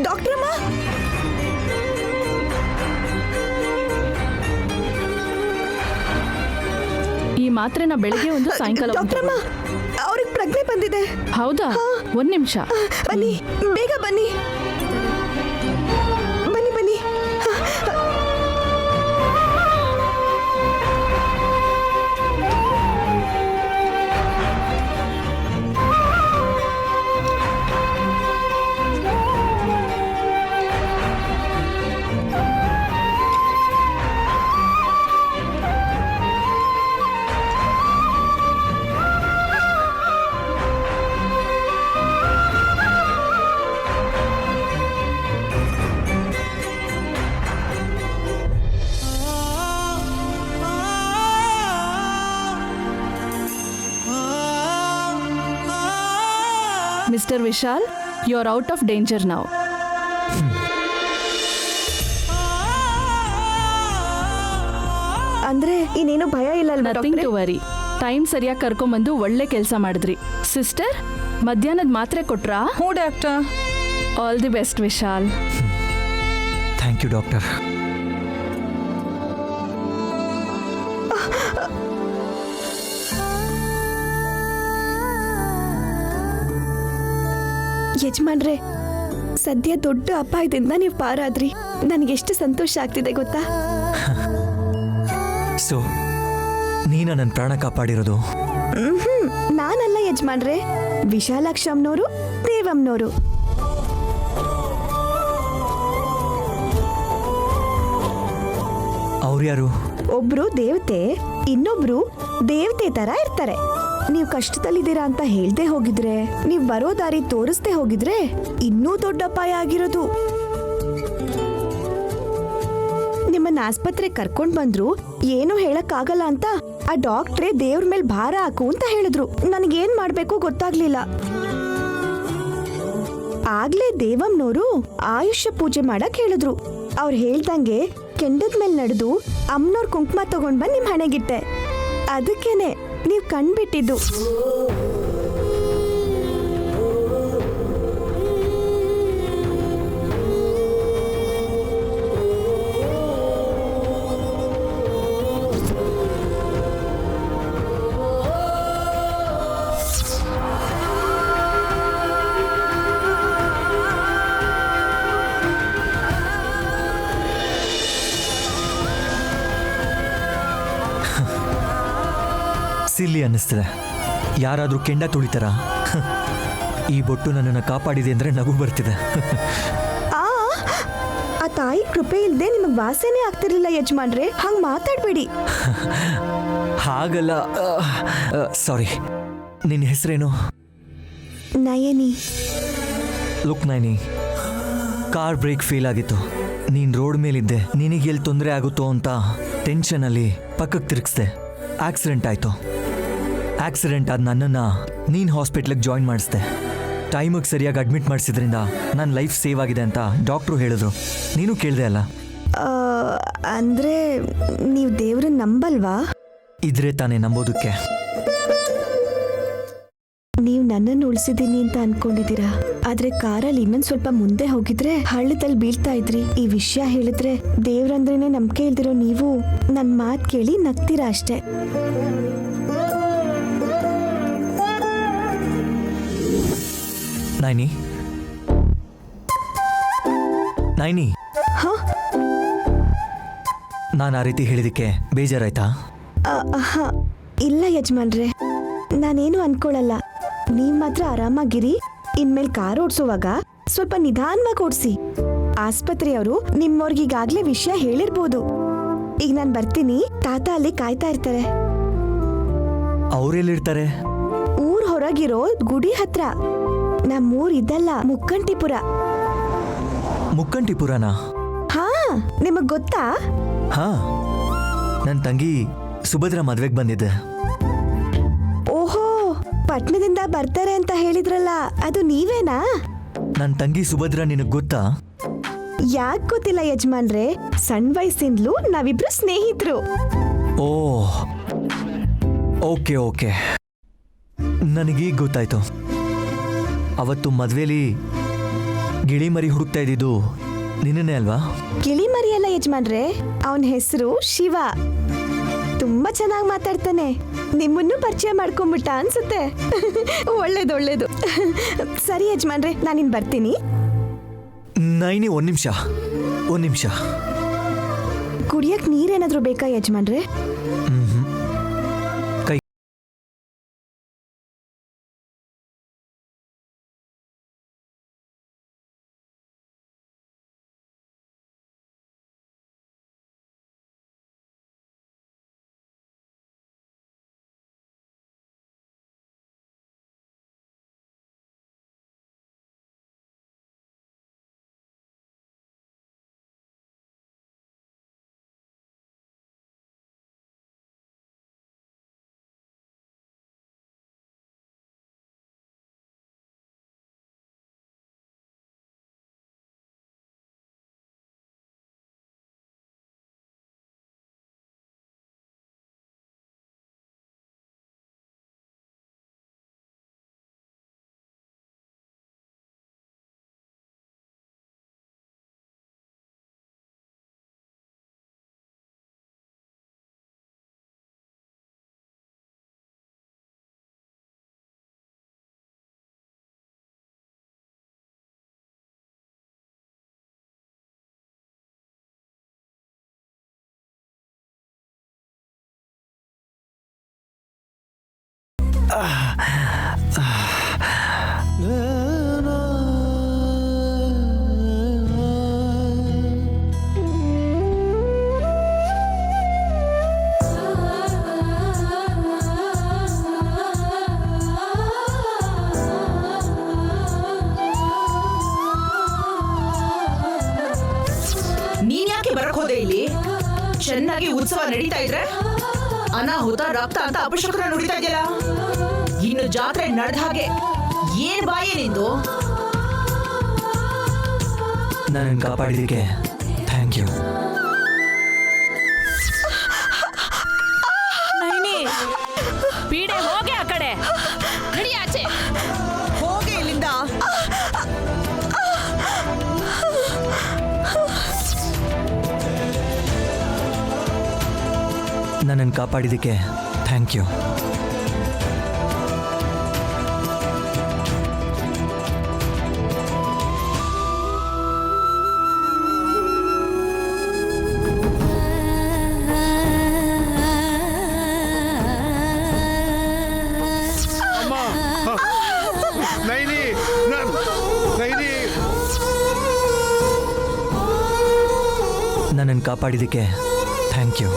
Doctor ಅಮ್ಮ, ಈ ಮಾತ್ರೆನ ಬೆಳಿಗ್ಗೆ ಒಂದು ಸಾಯಂಕಾಲ ಡಾಕ್ಟರ್ ಅಮ್ಮ, ಅವ್ರಿಗೆ ಪ್ರಜ್ಞೆ ಬಂದಿದೆ. ಹೌದಾ? ಒಂದ್ ನಿಮಿಷ ಬನ್ನಿ, ಬೇಗ ಬನ್ನಿ. ಬನ್ನಿ ಬನ್ನಿ. Mister Vishal, you are out of danger now. ಅಂದ್ರೆ ಇನ್ನೇನು ಭಯ ಇಲ್ಲ ಅಲ್ವಾ ನಥಿಂಗ್ ಡಾಕ್ಟ್ರೇ? To worry. ಟೈಮ್ ಸರಿಯಾಗಿ ಕರ್ಕೊಂಬಂದು ಒಳ್ಳೆ ಕೆಲಸ ಮಾಡಿದ್ರಿ. ಸಿಸ್ಟರ್, ಮಧ್ಯಾಹ್ನದ ಮಾತ್ರೆ ಕೊಟ್ರಾ? ಹ್ಞೂ doctor. All the best Vishal. Thank you doctor. ಯಜಮಾನ್ರೆ, ಸದ್ಯ ದೊಡ್ಡ ಅಪಾಯದಿಂದ ನೀವು ಪಾರಾದ್ರಿ. ನನಗೆಷ್ಟು ಸಂತೋಷ ಆಗ್ತಿದೆ ಗೊತ್ತಾ? ಸೊ ನೀನ ನನ್ನ ಪ್ರಾಣ ಕಾಪಾಡಿರೋದು? ನಾನಲ್ಲ ಯಜಮಾನ್ರೆ, ವಿಶಾಲಾಕ್ಷಮ್ನವರು, ದೇವಮ್ನವರು. ಅವ್ರು ಯಾರು? ಒಬ್ರು ದೇವತೆ, ಇನ್ನೊಬ್ರು ದೇವತೆ ತರ ಇರ್ತಾರೆ. ನೀವು ಕಷ್ಟದಲ್ಲಿದ್ದೀರಾ ಅಂತ ಹೇಳ್ದೆ ಹೋಗಿದ್ರೆ, ನೀವು ಬರೋ ದಾರಿ ತೋರಿಸ್ದೆ ಹೋಗಿದ್ರೆ ಇನ್ನೂ ದೊಡ್ಡ ಅಪಾಯ ಆಗಿರೋದು. ನಿಮ್ಮನ್ನ ಆಸ್ಪತ್ರೆ ಕರ್ಕೊಂಡ್ ಬಂದ್ರು, ಏನು ಹೇಳಕ್ ಆಗಲ್ಲ ಅಂತ ಆ ಡಾಕ್ಟ್ರೇ ದೇವ್ರ ಮೇಲೆ ಭಾರ ಹಾಕು ಅಂತ ಹೇಳಿದ್ರು. ನನಗೇನ್ ಮಾಡ್ಬೇಕು ಗೊತ್ತಾಗ್ಲಿಲ್ಲ. ಆಗ್ಲೇ ದೇವಮ್ನವರು ಆಯುಷ್ಯ ಪೂಜೆ ಮಾಡಕ್ ಹೇಳಿದ್ರು. ಅವ್ರು ಹೇಳ್ದಂಗೆ ಕೆಂಡದ ಮೇಲೆ ನಡೆದು ಅಮ್ಮನವ್ರ ಕುಂಕುಮ ತಗೊಂಡ್ ಬಂದ್ ನಿಮ್ ಹಣೆಗಿಟ್ಟೆ. ಅದಕ್ಕೇನೆ ನೀವ್ ಕಣ್ಬಿಟ್ಟಿದ್ದು. ಸಿಲ್ಲಿ ಅನ್ನಿಸ್ತದೆ. ಯಾರಾದರೂ ಕೆಂಡ ತುಳಿತಾರ? ಈ ಬೊಟ್ಟು ನನ್ನನ್ನು ಕಾಪಾಡಿದೆ ಅಂದರೆ ನಗು ಬರ್ತಿದೆ. ಆ ತಾಯಿ ಕೃಪೆ ಇಲ್ದೆ ನಿಮಗ್ ವಾಸನೆ ಆಗ್ತಿರ್ಲಿಲ್ಲ ಯಜಮಾನ್ರೆ. ಹಂಗ್ ಮಾತಾಡ್ಬೇಡಿ. ಹಾಗಲ್ಲ. ಸಾರಿ, ನಿನ್ನ ಹೆಸರೇನು? ನಯನಿ. Look Naini, car break fail ಆಗಿತ್ತು. ನೀನು ರೋಡ್ ಮೇಲಿದ್ದೆ. ನಿನಗೆ ಎಲ್ಲಿ ತೊಂದರೆ ಆಗುತ್ತೋ ಅಂತ ಟೆನ್ಷನಲ್ಲಿ ಪಕ್ಕಕ್ಕೆ ತಿರುಗಿಸ್ದೆ. ಆಕ್ಸಿಡೆಂಟ್ ಆಯಿತು. ಆಕ್ಸಿಡೆಂಟ್ ಆದ ನನ್ನನ್ನು ನೀನು ಹಾಸ್ಪಿಟ್ಲಿಗೆ ಜಾಯಿನ್ ಮಾಡಿಸ್ದೆ. ಟೈಮಿಗೆ ಸರಿಯಾಗಿ ಅಡ್ಮಿಟ್ ಮಾಡಿಸಿದ್ರಿಂದ ನನ್ನ ಲೈಫ್ ಸೇವ್ ಆಗಿದೆ ಅಂತ ಡಾಕ್ಟ್ರು ಹೇಳಿದ್ರು. ನೀನು ಕೇಳಿದೆ ಅಲ್ಲ? ಅಂದ್ರೆ ನೀವು ದೇವ್ರನ್ನ ನಂಬಲ್ವಾ? ಇದ್ರೆ ತಾನೇ ನಂಬೋದಕ್ಕೆ. ನೀವು ನನ್ನನ್ನು ಉಳಿಸಿದ್ದೀನಿ ಅಂತ ಅನ್ಕೊಂಡಿದ್ದೀರಾ, ಆದ್ರೆ ಕಾರಲ್ಲಿ ಇನ್ನೊಂದ್ ಸ್ವಲ್ಪ ಮುಂದೆ ಹೋಗಿದ್ರೆ ಹಳ್ಳದಲ್ಲಿ ಬೀಳ್ತಾ ಇದ್ರಿ. ಈ ವಿಷಯ ಹೇಳಿದ್ರೆ ದೇವ್ರಂದ್ರೇನೆ ನಂಬಿಕೆ ಇಲ್ದಿರೋ ನೀವು ನನ್ ಮಾತ್ ಕೇಳಿ ನಗ್ತೀರಾ ಅಷ್ಟೇ. ನೈನಿ, ನೈನಿ, ನಾನು ಆ ರೀತಿ ಹೇಳಿದಕ್ಕೆ ಬೇಜಾರಾಯ್ತಾ? ಇಲ್ಲ ಯಜಮಾನ್ರೆ, ನಾನೇನು ಅನ್ಕೊಳಲ್ಲ. ನೀವ್ ಮಾತ್ರ ಆರಾಮಾಗಿರಿ. ಇನ್ಮೇಲೆ ಕಾರ್ ಓಡಿಸುವಾಗ ಸ್ವಲ್ಪ ನಿಧಾನವಾಗಿ ಓಡಿಸಿ. ಆಸ್ಪತ್ರೆಯವರು ನಿಮ್ಮವ್ರಿಗೀಗಾಗ್ಲೇ ವಿಷಯ ಹೇಳಿರ್ಬೋದು. ಈಗ ನಾನು ಬರ್ತೀನಿ. ತಾತ ಅಲ್ಲಿ ಕಾಯ್ತಾ ಇರ್ತಾರೆ. ಅವರೆಲ್ಲಿರ್ತಾರೆ? ಊರ್ ಹೊರಗಿರೋ ಗುಡಿ ಹತ್ರ. ನಮ್ಮೂರ್ ಇದಲ್ಲ, ಮುಕ್ಕಂಟಿಪುರ. ಮುಕ್ಕಂಟಿಪುರನ? ಹಾ, ನಿಮಗ್ ಗೊತ್ತಾ? ಹಾ, ನನ್ನ ತಂಗಿ ಸುಭದ್ರ ಮದ್ವೆಗೆ ಬಂದಿದ್ದೆ. ಓಹೋ, ಪಟ್ನದಿಂದ ಬರ್ತಾರೆ ಅಂತ ಹೇಳಿದ್ರಲ್ಲ, ಅದು ನೀವೇನಾ? ನನ್ನ ತಂಗಿ ಸುಭದ್ರ ನಿನಗ್ ಗೊತ್ತಾ? ಯಾಕೆ ಗೊತ್ತಿಲ್ಲ ಯಜಮಾನ್ರೆ, ಸಣ್ಣ ವಯಸ್ಸಿಂದಲೂ ನಾವಿಬ್ರು ಸ್ನೇಹಿತರು. ಓ ಓಕೆ ಓಕೆ, ನನಗೀಗ ಗೊತ್ತಾಯ್ತು. ಅವತ್ತು ಮದ್ವೆಲಿ ಗಿಳಿ ಮರಿ ಹುಡುಕ್ತಾ ಇದ್ದಿದ್ದು ನಿನ್ನೇ ಅಲ್ವಾ? ಗಿಳಿ ಮರಿ ಅಲ್ಲ ಯಜಮಾನ್ರೆ, ಅವನ ಹೆಸರು ಶಿವ. ತುಂಬಾ ಚೆನ್ನಾಗಿ ಮಾತಾಡ್ತಾನೆ. ನಿಮ್ಮನ್ನು ಪರಿಚಯ ಮಾಡ್ಕೊಂಡ್ಬಿಟ್ಟ ಅನ್ಸುತ್ತೆ. ಒಳ್ಳೇದು ಒಳ್ಳೇದು. ಸರಿ ಯಜಮಾನ್ರೆ, ನಾನಿನ್ ಬರ್ತೀನಿ. ನೈನಿ ಒಂದ್ ನಿಮಿಷ. ಕುಡಿಯಕ್ ನೀರೇನಾದ್ರೂ ಬೇಕಾ ಯಜಮಾನ್ರೆ? ಕೈ ನೀನ್ ಯಾಕೆ ಬರಕ್ ಹೋದೆ? ಇಲ್ಲಿ ಚೆನ್ನಾಗಿ ಉತ್ಸವ ನಡೀತಾ ಇದ್ರೆ ಅನಾಹುತ ರಕ್ತ ಅಂತ ಅಪಶಕುನ ನುಡಿತಾ ಇದೆಯಲ್ಲ. ಇನ್ನು ಜಾತ್ರೆ ನಡೆದ ಹಾಗೆ ಏನ್ ಬಾಯಿ ನಿಂದು? ನನ್ನನ್ನು ಕಾಪಾಡಿದಕ್ಕೆ ಥ್ಯಾಂಕ್ ಯು. ಪೀಡೆ ಹೋಗೆ ಆ ಕಡೆ. ನಡಿ ಆಚೆ. ಹೋಗೆ ಇಲ್ಲಿಂದ. ನನ್ನನ್ನು ಕಾಪಾಡಿದಕ್ಕೆ ಥ್ಯಾಂಕ್ ಯು. ನೈನಿ, ನೈನಿ, ನನ್ನನ್ನು ಕಾಪಾಡಿದಕ್ಕೆ thank you.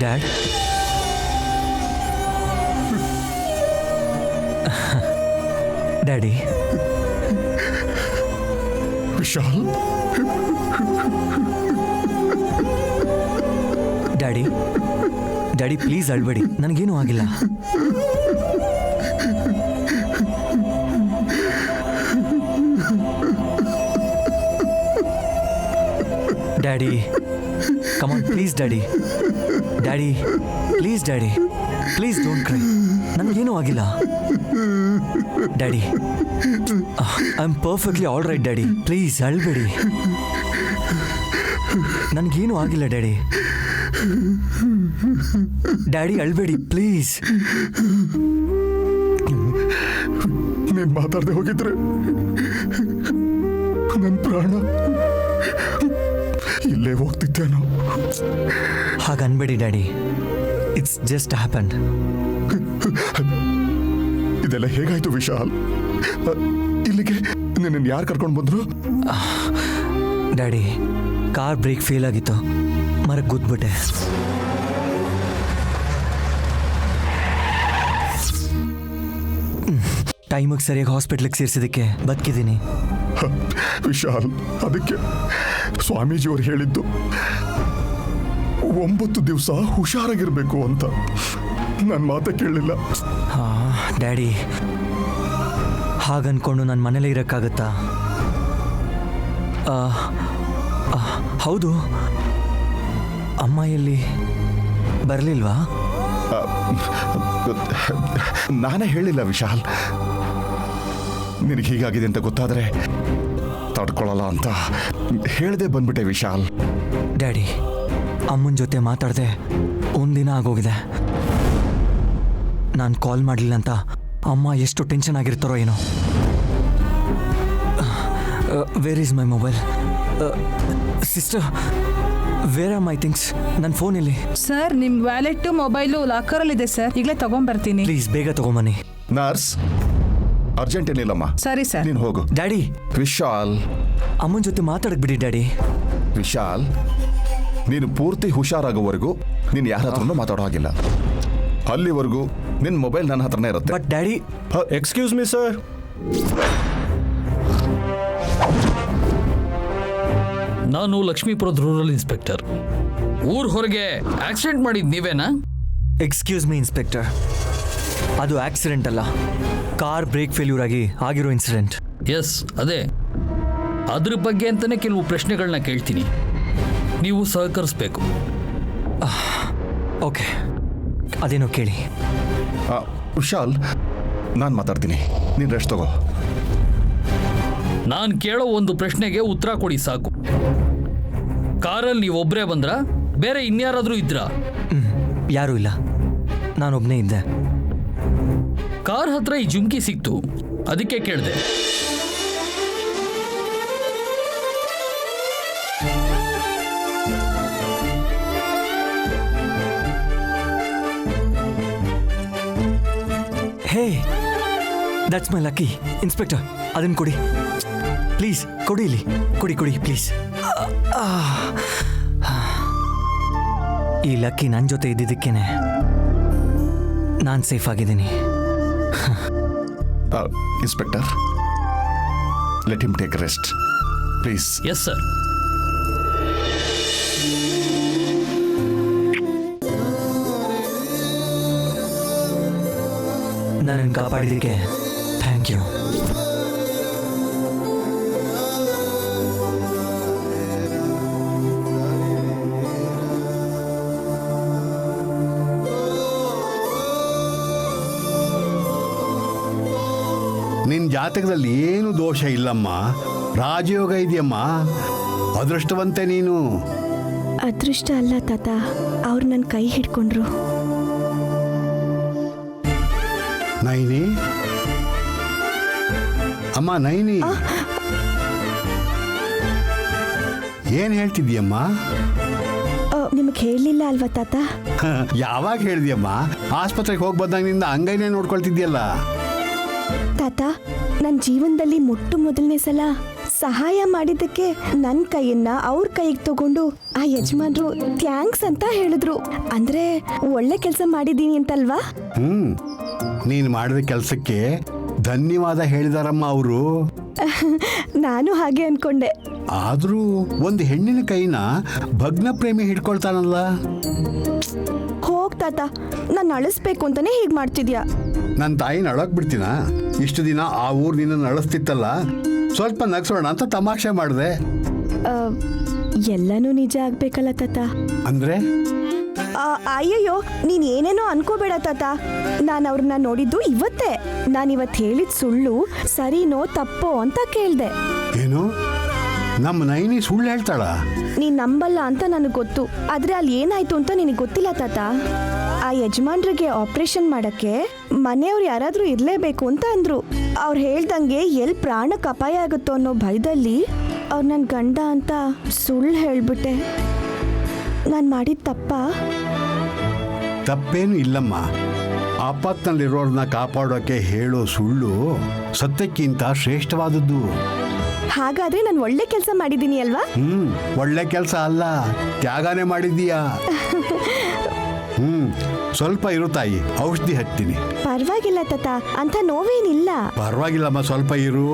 Dad, daddy, Vishal, daddy, daddy please ಅಳ್ಬೇಡಿ, ನನಗೇನೂ ಆಗಿಲ್ಲ. Daddy, come on please daddy, daddy please daddy, please don't cry, ನನಗೇನೂ ಆಗಿಲ್ಲ. Daddy, I am perfectly all right daddy, please ಅಳ್ಬೇಡಿ, ನನಗೇನೂ ಆಗಿಲ್ಲ ಡ್ಯಾಡಿ. Daddy ಅಳ್ಬೇಡಿ please. ನೀನ್ ಮಾತಾಡದೆ ಹೋಗಿದ್ರೆ ನನ್ನ ಪ್ರಾಣ ಇಲ್ಲೇ ಹೋಗ್ತಿದ್ದೇನೋ. ಹಾಗನ್ಬೇಡಿ ಡ್ಯಾಡಿ, ಇಟ್ಸ್ ಜಸ್ಟ್ ಹ್ಯಾಪನ್. ಇದೆಲ್ಲ ಹೇಗಾಯ್ತು ವಿಶಾಲ್? ಇಲ್ಲಿಗೆ ನಿನ್ನ ಯಾರು ಕರ್ಕೊಂಡು ಬಂದ್ರು? ಡ್ಯಾಡಿ, ಕಾರ್ ಬ್ರೇಕ್ ಫೇಲ್ ಆಗಿತ್ತು, ಮರಕ್ಕೆ ಗುದ್ಬಿಟ್ಟೆ. ಟೈಮಿಗೆ ಸರಿಯಾಗಿ ಹಾಸ್ಪಿಟ್ಲಿಗೆ ಸೇರಿಸಿದ್ದಕ್ಕೆ ಬದುಕಿದ್ದೀನಿ. ವಿಶಾಲ್, ಅದಕ್ಕೆ ಸ್ವಾಮೀಜಿಯವರು ಹೇಳಿದ್ದು 9 ದಿವಸ ಹುಷಾರಾಗಿರ್ಬೇಕು ಅಂತ. ನನ್ನ ಮಾತೇ ಕೇಳಲಿಲ್ಲ. ಡ್ಯಾಡಿ, ಹಾಗನ್ಕೊಂಡು ನನ್ನ ಮನೇಲೇ ಇರೋಕ್ಕಾಗತ್ತಾ? ಹೌದು, ಅಮ್ಮ ಎಲ್ಲಿ ಬರಲಿಲ್ವಾ? ನಾನೇ ಹೇಳಿಲ್ಲ ವಿಶಾಲ್, ನಿನಗೆ ಹೀಗಾಗಿದೆ ಅಂತ ಗೊತ್ತಾದರೆ ತಡ್ಕೊಳ್ಳಲ್ಲ ಅಂತ ಹೇಳ್ದೆ ಬಂದ್ಬಿಟ್ಟೆ ವಿಶಾಲ್. ಡ್ಯಾಡಿ, ಅಮ್ಮನ ಜೊತೆ ಮಾತಾಡದೆ ಒಂದಿನ ಆಗೋಗಿದೆ. ನಾನು ಕಾಲ್ ಮಾಡಲಿಲ್ಲ ಅಂತ ಅಮ್ಮ ಎಷ್ಟು ಟೆನ್ಷನ್ ಆಗಿರ್ತಾರೋ ಏನೋ. Where is my mobile? Sister, where are my things? ನನ್ನ ಫೋನ್ ಇಲ್ಲಿ. ಸರ್, ನಿಮ್ ವ್ಯಾಲೆಟ್ ಮೊಬೈಲು ಲಾಕರಲ್ಲಿದೆ ಸರ್, ಈಗಲೇ ತಗೊಂಡ್ಬರ್ತೀನಿ. ಪ್ಲೀಸ್ ಬೇಗ ತಗೊಂಬನ್ನಿ. ನರ್ಸ್, ಅರ್ಜೆಂಟ್ ಏನಿಲ್ಲಮ್ಮ, ಸರಿ ಸರ್. ನೀನು ಹೋಗು. ಡ್ಯಾಡಿ, ವಿಶಾಲ್, ಅಮ್ಮನ ಜೊತೆ ಮಾತಾಡಕ್ ಬಿಡಿ ಡ್ಯಾಡಿ. ವಿಶಾಲ್, ನೀನು ಪೂರ್ತಿ ಹುಷಾರಾಗೋವರೆಗೂ ನೀನು ಯಾರ ಹತ್ರನೂ ಮಾತಾಡೋ ಹಾಗಿಲ್ಲ. ಅಲ್ಲಿವರೆಗೂ ನಿನ್ನ ಮೊಬೈಲ್ ನನ್ನ ಹತ್ರನೇ ಇರುತ್ತೆ. But daddy, excuse me sir. ನಾನು ಲಕ್ಷ್ಮೀಪುರದ ರೂರಲ್ ಇನ್ಸ್ಪೆಕ್ಟರ್. ಊರ್ ಹೊರಗೆ ಆಕ್ಸಿಡೆಂಟ್ ಮಾಡಿದ್ ನೀವೇನಾ? ಎಕ್ಸ್ಕ್ಯೂಸ್ ಮೀ ಇನ್ಸ್ಪೆಕ್ಟರ್, ಅದು ಆಕ್ಸಿಡೆಂಟ್ ಅಲ್ಲ, ಕಾರ್ ಬ್ರೇಕ್ ಫೇಲ್ಯೂರ್ ಆಗಿ ಆಗಿರೋ ಇನ್ಸಿಡೆಂಟ್. ಎಸ್, ಅದೇ. ಅದ್ರ ಬಗ್ಗೆ ಅಂತಾನೆ ಕೆಲವು ಪ್ರಶ್ನೆಗಳನ್ನ ಕೇಳ್ತೀನಿ, ನೀವು ಸಹಕರಿಸ್ಬೇಕು. ಓಕೆ, ಅದೇನೋ ಕೇಳಿ. ವಿಶಾಲ್, ನಾನು ಮಾತಾಡ್ತೀನಿ, ನೀನು ರೆಸ್ಟ್ ತಗೋ. ನಾನು ಕೇಳೋ ಒಂದು ಪ್ರಶ್ನೆಗೆ ಉತ್ತರ ಕೊಡಿ ಸಾಕು. ಕಾರಲ್ಲಿ ನೀವು ಒಬ್ಬರೇ ಬಂದ್ರ, ಬೇರೆ ಇನ್ಯಾರಾದ್ರೂ ಇದ್ರಾ? ಯಾರೂ ಇಲ್ಲ, ನಾನೊಬ್ಬನೇ ಇದ್ದೆ. ಕಾರ್ ಹತ್ರ ಈ ಜುಮ್ಕಿ ಸಿಕ್ತು, ಅದಕ್ಕೆ ಕೇಳಿದೆ. ಹೇ, ದಟ್ಸ್ ಮೈ ಲಕ್ಕಿ. ಇನ್ಸ್ಪೆಕ್ಟರ್, ಅದನ್ನು ಕೊಡಿ ಪ್ಲೀಸ್, ಕೊಡಿ ಇಲ್ಲಿ, ಕೊಡಿ ಪ್ಲೀಸ್. ಈ ಲಕ್ಕಿ ನನ್ನ ಜೊತೆ ಇದ್ದಿದ್ದಕ್ಕೇನೆ ನಾನು ಸೇಫ್ ಆಗಿದ್ದೀನಿ. Inspector, let him take rest please. Yes sir. ನನ್ನನ್ನು ಕಾಪಾಡಿದ್ದಕ್ಕೆ ಥ್ಯಾಂಕ್ ಯು. ನಿನ್ನ ಜಾತಕದಲ್ಲಿ ಏನು ದೋಷ ಇಲ್ಲಮ್ಮ, ರಾಜಯೋಗ ಇದೆಯಮ್ಮ, ಅದೃಷ್ಟವಂತೆ ನೀನು. ಅದೃಷ್ಟ ಅಲ್ಲ ತಾತ, ಅವ್ರು ನನ್ನ ಕೈ ಹಿಡ್ಕೊಂಡ್ರು. ನೈನಿ, ಅಮ್ಮ ನೈನಿ, ಏನು ಹೇಳ್ತಿದ್ಯಮ್ಮ? ನಿಮಗೆ ಹೇಳಲಿಲ್ಲ ಅಲ್ವಾ ತಾತ? ಯಾವಾಗ ಹೇಳ್ದಿಯಮ್ಮ? ಆಸ್ಪತ್ರೆಗೆ ಹೋಗಿ ಬಂದಾಗಿನಿಂದ ಅಂಗೈನೇ ನೋಡ್ಕೊಳ್ತಿದ್ಯಲ್ಲ. ತಾತ, ನನ್ನ ಜೀವನದಲ್ಲಿ ಮೊದಲನೇ ಸಲ ಸಹಾಯ ಮಾಡಿದ್ದಕ್ಕೆ ನನ್ನ ಕೈಯನ್ನ ಅವ್ರ ಕೈಗೆ ತಗೊಂಡು ಆ ಯಜಮಾನ್ರು ಥ್ಯಾಂಕ್ಸ್ ಅಂತ ಹೇಳಿದ್ರು. ಅಂದ್ರೆ ಒಳ್ಳೆ ಕೆಲಸ ಮಾಡಿದೀನಿ ಅಂತಲ್ವಾ? ನೀನು ಮಾಡಿದ ಕೆಲಸಕ್ಕೆ ಧನ್ಯವಾದ ಹೇಳಿದಾರಮ್ಮ ಅವರು. ನಾನು ಹಾಗೆ ಅನ್ಕೊಂಡೆ. ಆದ್ರೂ ಒಂದು ಹೆಣ್ಣಿನ ಕೈನ ಭಗ್ನ ಪ್ರೇಮಿ ಹಿಡ್ಕೊಳ್ತಾನಲ್ಲ. ಹೋಗ್ ತಾತ, ನಾನು ಅಳಿಸ್ಬೇಕು ಅಂತಾನೆ ಹೀಗ್ ಮಾಡ್ತಿದ್ಯಾ? ನನ್ನ ತಾಯಿನ ಅಳಕ್ ಬಿಡ್ತೀನ? ಇಷ್ಟು ದಿನ ಆ ಊರು ನಿನ್ನ ಅಳಿಸ್ತಿತ್ತಲ್ಲ, ಸ್ವಲ್ಪ ನಗ್ಸೋಣ ಅಂತ ತಮಾಷೆ ಮಾಡಿದೆ. ಎಲ್ಲನೂ ನಿಜ ಆಗ್ಬೇಕಲ್ಲ ತಾತ. ಅಂದ್ರೆ ಅಯ್ಯಯ್ಯೋ, ನೀನ್ ಏನೇನೋ ಅನ್ಕೋಬೇಡ ತಾತ. ನಾನು ಅವ್ರನ್ನ ನೋಡಿದ್ದು ಇವತ್ತೇ. ನಾನಿವತ್ತು ಹೇಳಿದ ಸುಳ್ಳು ಸರಿನೋ ತಪ್ಪೋ ಅಂತ ಕೇಳ್ದೆ. ಏನು, ನಮ್ಮ ನೈನಿ ಸುಳ್ಳು ಹೇಳ್ತಾಳ? ನೀನ್ ನಂಬಲ್ಲ ಅಂತ ನನಗೆ ಗೊತ್ತು. ಆದ್ರೆ ಅಲ್ಲಿ ಏನಾಯ್ತು ಅಂತ ನಿನಗೆ ಗೊತ್ತಿಲ್ಲ ತಾತ. ಆ ಯಜಮಾನ್ರಿಗೆ ಆಪರೇಷನ್ ಮಾಡಕ್ಕೆ ಮನೆಯವ್ರು ಯಾರಾದ್ರೂ ಇರ್ಲೇಬೇಕು ಅಂತ ಅಂದ್ರು. ಅವ್ರು ಹೇಳ್ದಂಗೆ ಎಲ್ಲಿ ಪ್ರಾಣಕ್ಕೆ ಅಪಾಯ ಆಗುತ್ತೋ ಅನ್ನೋ ಭಯದಲ್ಲಿ ಅವ್ರು ನನ್ನ ಗಂಡ ಅಂತ ಸುಳ್ಳು ಹೇಳ್ಬಿಟ್ಟೆ. ನಾನು ಮಾಡಿದ ತಪ್ಪೇನು ಇಲ್ಲಮ್ಮ. ಆಪತ್ನಲ್ಲಿರೋರನ್ನ ಕಾಪಾಡೋಕೆ ಹೇಳೋ ಸುಳ್ಳು ಸತ್ಯಕ್ಕಿಂತ ಶ್ರೇಷ್ಠವಾದದ್ದು. ಹಾಗಾದ್ರೆ ನಾನು ಒಳ್ಳೆ ಕೆಲಸ ಮಾಡಿದ್ದೀನಿ ಅಲ್ವಾ? ಒಳ್ಳೆ ಕೆಲಸ ಅಲ್ಲ, ತ್ಯಾಗನೇ ಮಾಡಿದ್ದೀಯಾ. ಸ್ವಲ್ಪ ಇರು ತಾಯಿ, ಔಷಧಿ ಹಚ್ತೀನಿ. ಪರವಾಗಿಲ್ಲ ತಾತ, ಅಂತ ನೋವೇನಿಲ್ಲ. ಪರವಾಗಿಲ್ಲಮ್ಮ, ಸ್ವಲ್ಪ ಇರು.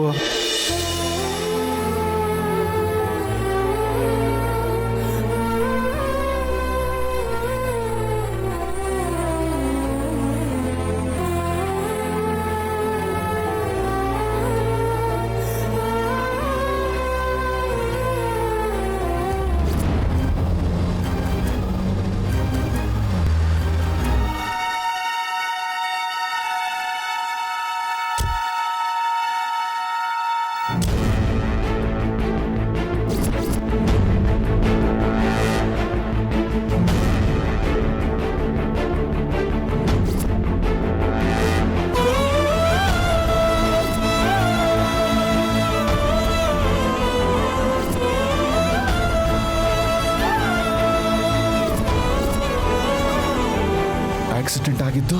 ಆಕ್ಸಿಡೆಂಟ್ ಆಗಿದ್ದು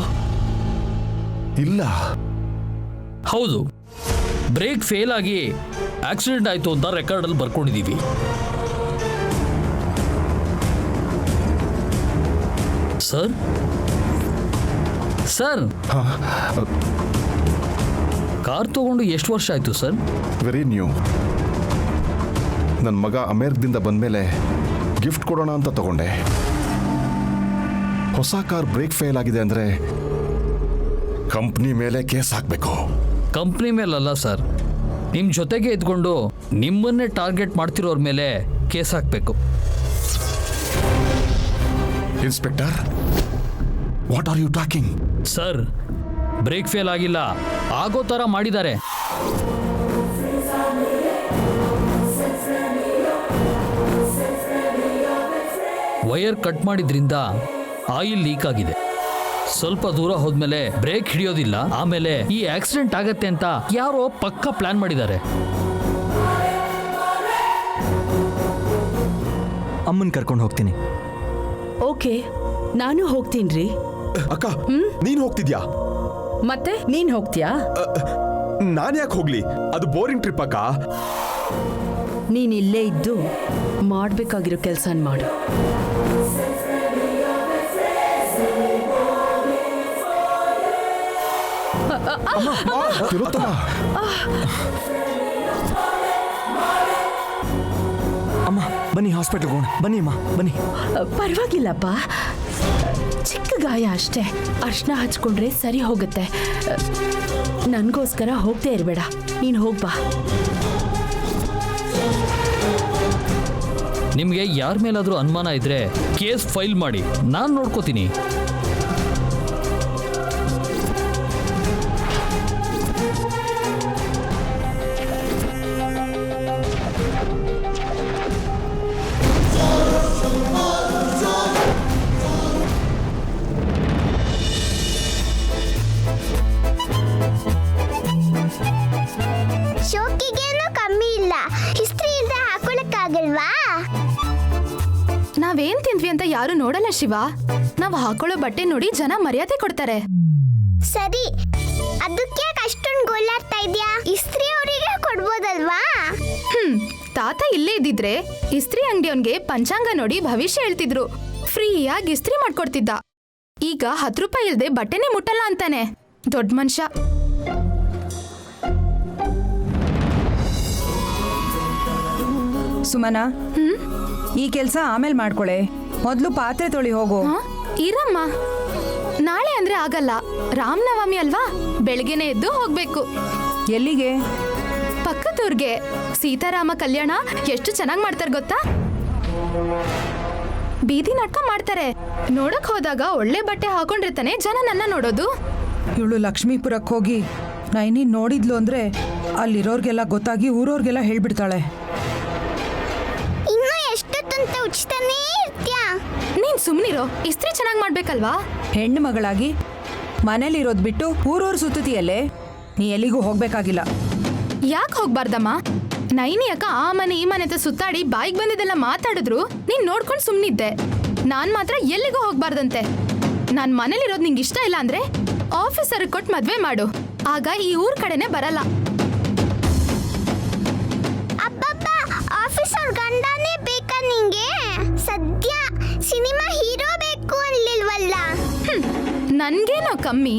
ಇಲ್ಲ. ಹೌದು, ಬ್ರೇಕ್ ಫೇಲ್ ಆಗಿ ಆಕ್ಸಿಡೆಂಟ್ ಆಯ್ತು ಅಂತ ರೆಕಾರ್ಡಲ್ಲಿ ಬರ್ಕೊಂಡಿದ್ದೀವಿ. ಸರ್ ಸರ್ ಕಾರ್ ತಗೊಂಡು ಎಷ್ಟು ವರ್ಷ ಆಯ್ತು ಸರ್? Very new. ನನ್ನ ಮಗ ಅಮೇರಿಕದಿಂದ ಬಂದಮೇಲೆ ಗಿಫ್ಟ್ ಕೊಡೋಣ ಅಂತ ತಗೊಂಡೆ. ಹೊಸ ಕಾರ್ ಬ್ರೇಕ್ ಫೇಲ್ ಆಗಿದೆ ಅಂದ್ರೆ ಕಂಪ್ನಿ ಮೇಲೆ ಕೇಸ್ ಹಾಕಬೇಕು. ಕಂಪ್ನಿ ಮೇಲಲ್ಲ ಸರ್, ನಿಮ್ಮ ಜೊತೆಗೆ ಇದ್ಕೊಂಡು ನಿಮ್ಮನ್ನೇ ಟಾರ್ಗೆಟ್ ಮಾಡ್ತಿರೋರ ಮೇಲೆ ಕೇಸ್ ಹಾಕಬೇಕು. Inspector, what are you talking? Sir, brake fail ಆಗಿಲ್ಲ, ಆಗೋ ಥರ ಮಾಡಿದ್ದಾರೆ. ವೈರ್ ಕಟ್ ಮಾಡಿದ್ರಿಂದ ಆಯಿಲ್ ಲೀಕ್ ಆಗಿದೆ. ಸ್ವಲ್ಪ ದೂರ ಹೋದ್ಮೇಲೆ ಬ್ರೇಕ್ ಹಿಡಿಯೋದಿಲ್ಲ, ಆಮೇಲೆ ಈ ಆಕ್ಸಿಡೆಂಟ್ ಆಗತ್ತೆ ಅಂತ ಯಾರೋ ಪಕ್ಕ ಪ್ಲಾನ್ ಮಾಡಿದ್ದಾರೆ. ಅಮ್ಮನ್ ಕರ್ಕೊಂಡು ಹೋಗ್ತೀನಿ. ಓಕೆ, ನಾನು ಹೋಗ್ತೀನ್ರಿ. ಅಕ್ಕ, ನೀನ್ ಹೋಗ್ತಿದ್ಯಾ? ಮತ್ತೆ ನೀನ್ ಹೋಗ್ತೀಯಾ? ನಾನ್ ಯಾಕೆ ಹೋಗ್ಲಿ? ಅದು ಬೋರಿಂಗ್ ಟ್ರಿಪ್ ಅಕ್ಕ. ನೀನ್ ಇಲ್ಲೇ ಇದ್ದು ಮಾಡ್ಬೇಕಾಗಿರೋ ಕೆಲ್ಸನ ಮಾಡು. ಅಮ್ಮ ಬನ್ನಿ, ಹಾಸ್ಪಿಟಲ್ಗೆ ಹೋಗೋಣ. ಬನ್ನಿ ಅಮ್ಮ, ಬನ್ನಿ. ಪರವಾಗಿಲ್ಲಪ್ಪ, ಚಿಕ್ಕ ಗಾಯ ಅಷ್ಟೇ. ಅರ್ಶನ ಹಚ್ಕೊಂಡ್ರೆ ಸರಿ ಹೋಗುತ್ತೆ. ನನಗೋಸ್ಕರ ಹೋಗ್ತೇ ಇರಬೇಡ, ನೀನು ಹೋಗ್ಬಾ. ನಿಮಗೆ ಯಾರ ಮೇಲಾದರೂ ಅನುಮಾನ ಇದ್ರೆ ಕೇಸ್ ಫೈಲ್ ಮಾಡಿ, ನಾನು ನೋಡ್ಕೋತೀನಿ. ಶೋಕಿಗೇನು ಕಮ್ಮಿ ಇಲ್ಲ, ಹಿಸ್ಟ್ರಿ ಇಲ್ದೆ ಹಾಕೊಳಕ್ಕಾಗಲ್ವಾ? ನಾವೇನ್ ತಿಂದ್ವಿ ಅಂತ ಯಾರು ನೋಡಲ್ಲ ಶಿವ. ನಾವ್ ಹಾಕೊಳ್ಳೋ ಬಟ್ಟೆ ನೋಡಿ ಜನ ಮರ್ಯಾದೆ ಕೊಡ್ತಾರೆ. ಸರಿ, ಅದಕ್ಕೆ ಅಷ್ಟೊಂದು ಗೋಳಾಡ್ತಿದ್ಯಾ? ತಾತ ಇಲ್ಲೇ ಇದ್ದಿದ್ರೆ ಇಸ್ತ್ರಿ ಅಂಗಡಿಯವನ್ಗೆ ಪಂಚಾಂಗ ನೋಡಿ ಭವಿಷ್ಯ ಹೇಳ್ತಿದ್ರು, ಫ್ರೀಯಾಗಿ ಇಸ್ತ್ರಿ ಮಾಡ್ಕೊಡ್ತಿದ್ದ. ಈಗ 10 ರೂಪಾಯಿ ಇಲ್ದೆ ಬಟ್ಟೆನೇ ಮುಟ್ಟಲ್ಲ ಅಂತಾನೆ. ದೊಡ್ಡ ಮನುಷ್ಯ. ಸುಮನ, ಈ ಕೆಲಸ ಆಮೇಲೆ ಮಾಡ್ಕೊಳೆ, ಮೊದಲು ಪಾತ್ರೆ ತೊಳಿ ಹೋಗು. ಇರಮ್ಮ, ನಾಳೆ ಅಂದ್ರೆ ಆಗಲ್ಲ. ರಾಮನವಮಿ ಅಲ್ವಾ, ಬೆಳಗ್ಗೆನೆ ಎದ್ದು ಹೋಗ್ಬೇಕು. ಎಲ್ಲಿಗೆ? ಪಕ್ಕದೂರ್ಗೆ. ಸೀತಾರಾಮ ಕಲ್ಯಾಣ ಎಷ್ಟು ಚೆನ್ನಾಗಿ ಮಾಡ್ತಾರೆ ಗೊತ್ತಾ? ಬೀದಿ ನಾಟಕ ಮಾಡ್ತಾರೆ. ನೋಡಕ್ ಹೋದಾಗ ಒಳ್ಳೆ ಬಟ್ಟೆ ಹಾಕೊಂಡಿರ್ತಾನೆ, ಜನ ನನ್ನ ನೋಡೋದು. ಇವಳು ಲಕ್ಷ್ಮೀಪುರಕ್ಕೆ ಹೋಗಿ ನೈನಿ ನೋಡಿದ್ಲು ಅಂದ್ರೆ ಅಲ್ಲಿರೋರ್ಗೆಲ್ಲ ಗೊತ್ತಾಗಿ ಊರವ್ರಿಗೆಲ್ಲ ಹೇಳ್ಬಿಡ್ತಾಳೆ. ಇನ್ನು ಎಷ್ಟೊತ್ತಂತ ಉಚಿತನೇ ಇರ್ತ್ಯಾ? ನೀನ್ ಸುಮ್ನಿರೋ, ಇಸ್ತ್ರಿ ಚೆನ್ನಾಗಿ ಮಾಡ್ಬೇಕಲ್ವಾ? ಹೆಣ್ಣು ಮಗಳಾಗಿ ಮನೇಲಿರೋದ್ ಬಿಟ್ಟು ಊರವ್ರ ಸುತ್ತತಿಯಲ್ಲೇ ನೀ ಎಲ್ಲಿಗೂ ಹೋಗ್ಬೇಕಾಗಿಲ್ಲ. ಯಾಕೆ ಹೋಗ್ಬಾರ್ದಮ್ಮ? ನೈನಿ ಅಕ್ಕ ಆ ಮನೆ ಈ ಮನೆ ಅಂತ ಸುತ್ತಾಡಿ ಬಾಯಿಗೆ ಬಂದಿದ್ದೆಲ್ಲ ಮಾತಾಡಿದ್ರು ನೀನ್ ನೋಡ್ಕೊಂಡು ಸುಮ್ನಿದ್ದೆ. ನಾನ್ ಮಾತ್ರ ಎಲ್ಲಿಗೂ ಹೋಗ್ಬಾರ್ದಂತೆ. ನಾನ್ ಮನೇಲಿರೋದು ನಿಂಗೆ ಇಷ್ಟ ಇಲ್ಲ ಅಂದ್ರೆ ಆಫೀಸರ್ ಕೊಟ್ಟು ಮದ್ವೆ ಮಾಡು, ಆಗ ಈ ಊರ್ ಕಡೆನೆ ಬರಲ್ಲ. ಅಬ್ಬಬ್ಬ, ಆಫೀಸರ್ ಗಂಡನೇ ಬೇಕಾ ನಿಂಗೆ? ಸದ್ಯ ಸಿನಿಮಾ ಹೀರೋ ಬೇಕು ಅನ್ಲಿಲ್ವಲ್ಲ. ನನ್ಗೇನೋ ಕಮ್ಮಿ.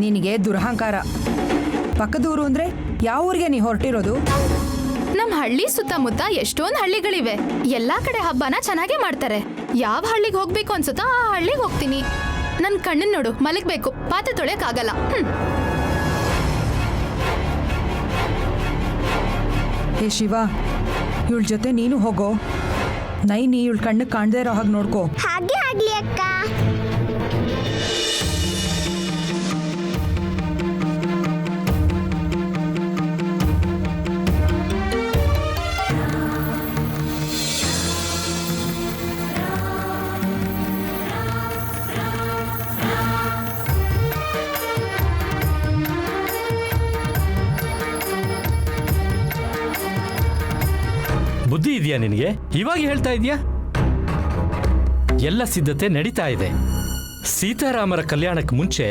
ನಿನಗೆ ದುರಹಂಕಾರ. ಪಕ್ಕದೂರು ಅಂದ್ರೆ ಯಾವ ಊರಿಗೆ ನೀ ಹೊರಟಿರೋದು? ನಮ್ ಹಳ್ಳಿ ಸುತ್ತಮುತ್ತ ಎಷ್ಟೊಂದು ಹಳ್ಳಿಗಳಿವೆ. ಎಲ್ಲಾ ಕಡೆ ಹಬ್ಬನ ಚೆನ್ನಾಗೇ ಮಾಡ್ತಾರೆ. ಯಾವ ಹಳ್ಳಿಗೆ ಹೋಗ್ಬೇಕು ಅನ್ಸುತ್ತೋ ಆ ಹಳ್ಳಿಗೆ ಹೋಗ್ತೀನಿ. ನನ್ ಕಣ್ಣನ್ ನೋಡು, ಮಲಗ್ಬೇಕು, ಪಾತ್ರೆ ತೊಳೆಯಕ್ ಆಗಲ್ಲ. ಹೇ ಶಿವ, ಇವಳ ಜೊತೆ ನೀನು ಹೋಗೋ. ನೈನಿ ಇವಳ ಕಣ್ಣು ಕಾಣದೇ ಇರೋ ಹಾಗೆ ನೋಡ್ಕೋ. ಹಾಗೆ ಆಗ್ಲಿ ಅಕ್ಕ. ಬುದ್ಧಿ ಇದೆಯಾ ನಿನಗೆ? ಇವಾಗ ಹೇಳ್ತಾ ಇದೀಯಾ? ಎಲ್ಲ ಸಿದ್ಧತೆ ನಡೀತಾ ಇದೆ. ಸೀತಾರಾಮರ ಕಲ್ಯಾಣಕ್ಕೆ ಮುಂಚೆ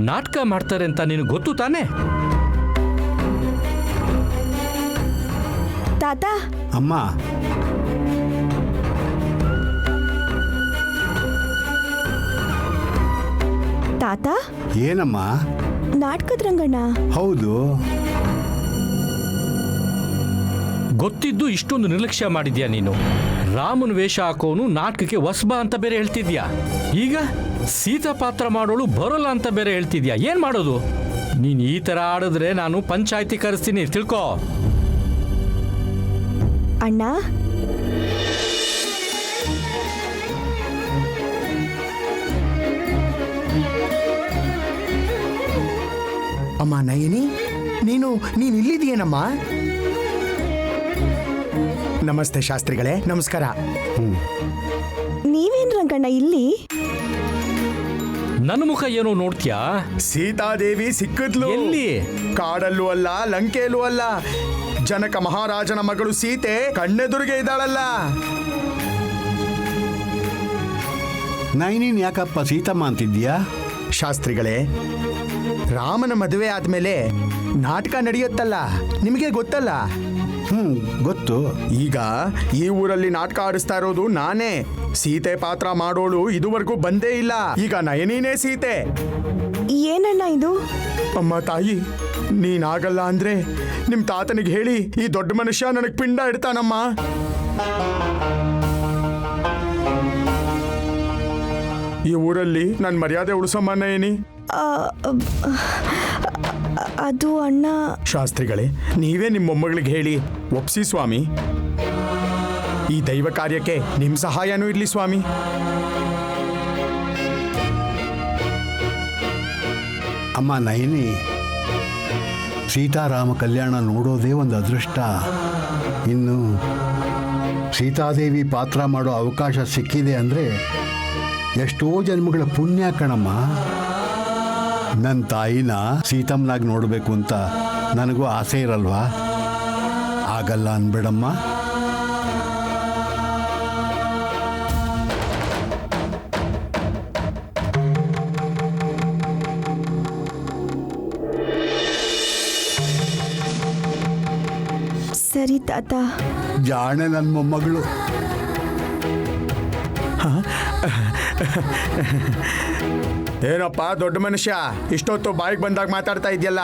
ನಾಟಕ ಮಾಡ್ತಾರೆ ಅಂತ ನಿನಗೆ ಗೊತ್ತು ತಾನೇ? ತಾತ. ಅಮ್ಮ, ತಾತ, ಏನಮ್ಮ? ನಾಟಕದ ರಂಗಣ್ಣ. ಹೌದು. ಗೊತ್ತಿದ್ದು ಇಷ್ಟೊಂದು ನಿರ್ಲಕ್ಷ್ಯ ಮಾಡಿದ್ಯಾ ನೀನು? ರಾಮನ ವೇಷ ಹಾಕೋನು ನಾಟಕಕ್ಕೆ ಹೊಸಬಾ ಅಂತ ಬೇರೆ ಹೇಳ್ತಿದ್ಯಾ. ಈಗ ಸೀತಾ ಪಾತ್ರ ಮಾಡೋಳು ಬರೋಲ್ಲ ಅಂತ ಬೇರೆ ಹೇಳ್ತಿದ್ಯಾ. ಏನ್ ಮಾಡೋದು? ನೀನ್ ಈ ತರ ಆಡಿದ್ರೆ ನಾನು ಪಂಚಾಯ್ತಿ ಕರೆಸ್ತೀನಿ, ತಿಳ್ಕೋ. ಅಣ್ಣ, ಅಮ್ಮ ನಯನಿ, ನೀನು ಇಲ್ಲಿದೆಯೇನಮ್ಮ? ನಮಸ್ತೆ ಶಾಸ್ತ್ರಿಗಳೇ, ನಮಸ್ಕಾರ. ನೀವೇನ್ ರಂಗಣ್ಣ ಇಲ್ಲಿ? ನನ್ನ ಮುಖ ಏನೋ ನೋಡ್ತೀಯಾ? ಸೀತಾದೇವಿ ಸಿಕ್ಕಿದ್ಲು. ಎಲ್ಲಿ? ಕಾಡಲ್ಲೂ ಅಲ್ಲ, ಲಂಕೆಯಲ್ಲೂ ಅಲ್ಲ. ಜನಕ ಮಹಾರಾಜನ ಮಗಳು ಸೀತೆ ಕಣ್ಣೆದುರಿಗೆ ಇದ್ದಾಳಲ್ಲ. ನೈನಿನ್ ಯಾಕಪ್ಪ ಸೀತಮ್ಮ ಅಂತಿದ್ಯಾ? ಶಾಸ್ತ್ರಿಗಳೇ, ರಾಮನ ಮದುವೆ ಆದ್ಮೇಲೆ ನಾಟಕ ನಡೆಯುತ್ತಲ್ಲ, ನಿಮಗೆ ಗೊತ್ತಲ್ಲ? ಗೊತ್ತು. ಈಗ ಈ ಊರಲ್ಲಿ ನಾಟಕ ಆಡಿಸ್ತಾ ಇರೋದು ನಾನೇ. ಸೀತೆ ಪಾತ್ರ ಮಾಡೋಳು ಇದುವರೆಗೂ ಬಂದೇ ಇಲ್ಲ. ಈಗ ನಯನಿನೇ ಸೀತೆ. ಏನಣ್ಣ ಇದು? ಅಮ್ಮ ತಾಯಿ, ನೀನಾಗಲ್ಲ ಅಂದ್ರೆ ನಿಮ್ ತಾತನಿಗೆ ಹೇಳಿ ಈ ದೊಡ್ಡ ಮನುಷ್ಯ ನನಗ್ ಪಿಂಡ ಇಡ್ತಾನಮ್ಮ. ಈ ಊರಲ್ಲಿ ನನ್ ಮರ್ಯಾದೆ ಉಳಿಸಮ್ಮ ನಯನಿ. ಅದು ಅಣ್ಣ. ಶಾಸ್ತ್ರಿಗಳೇ, ನೀವೇ ನಿಮ್ಮ ಮೊಮ್ಮಗಳಿಗೆ ಹೇಳಿ ಒಪ್ಸಿ ಸ್ವಾಮಿ. ಈ ದೈವ ಕಾರ್ಯಕ್ಕೆ ನಿಮ್ ಸಹಾಯನೂ ಇರ್ಲಿ ಸ್ವಾಮಿ. ಅಮ್ಮ ನಯನಿ, ಸೀತಾರಾಮ ಕಲ್ಯಾಣ ನೋಡೋದೇ ಒಂದು ಅದೃಷ್ಟ. ಇನ್ನು ಸೀತಾದೇವಿ ಪಾತ್ರ ಮಾಡೋ ಅವಕಾಶ ಸಿಕ್ಕಿದೆ ಅಂದರೆ ಎಷ್ಟೋ ಜನ್ಮಗಳ ಪುಣ್ಯ ಕಣಮ್ಮ. ನನ್ನ ತಾಯಿನ ಸೀತಮ್ಮನಾಗಿ ನೋಡಬೇಕು ಅಂತ ನನಗೂ ಆಸೆ ಇರಲ್ವಾ? ಆಗಲ್ಲ ಅನ್ಬೇಡಮ್ಮ. ಸರಿ ತಾತ. ಜಾಣೆ ನನ್ನ ಮೊಮ್ಮಗಳು. ಏನಪ್ಪ ದೊಡ್ಡ ಮನುಷ್ಯ, ಇಷ್ಟೊತ್ತು ಬಾಯಿಗೆ ಬಂದಾಗ ಮಾತಾಡ್ತಾ ಇದೆಯಲ್ಲ.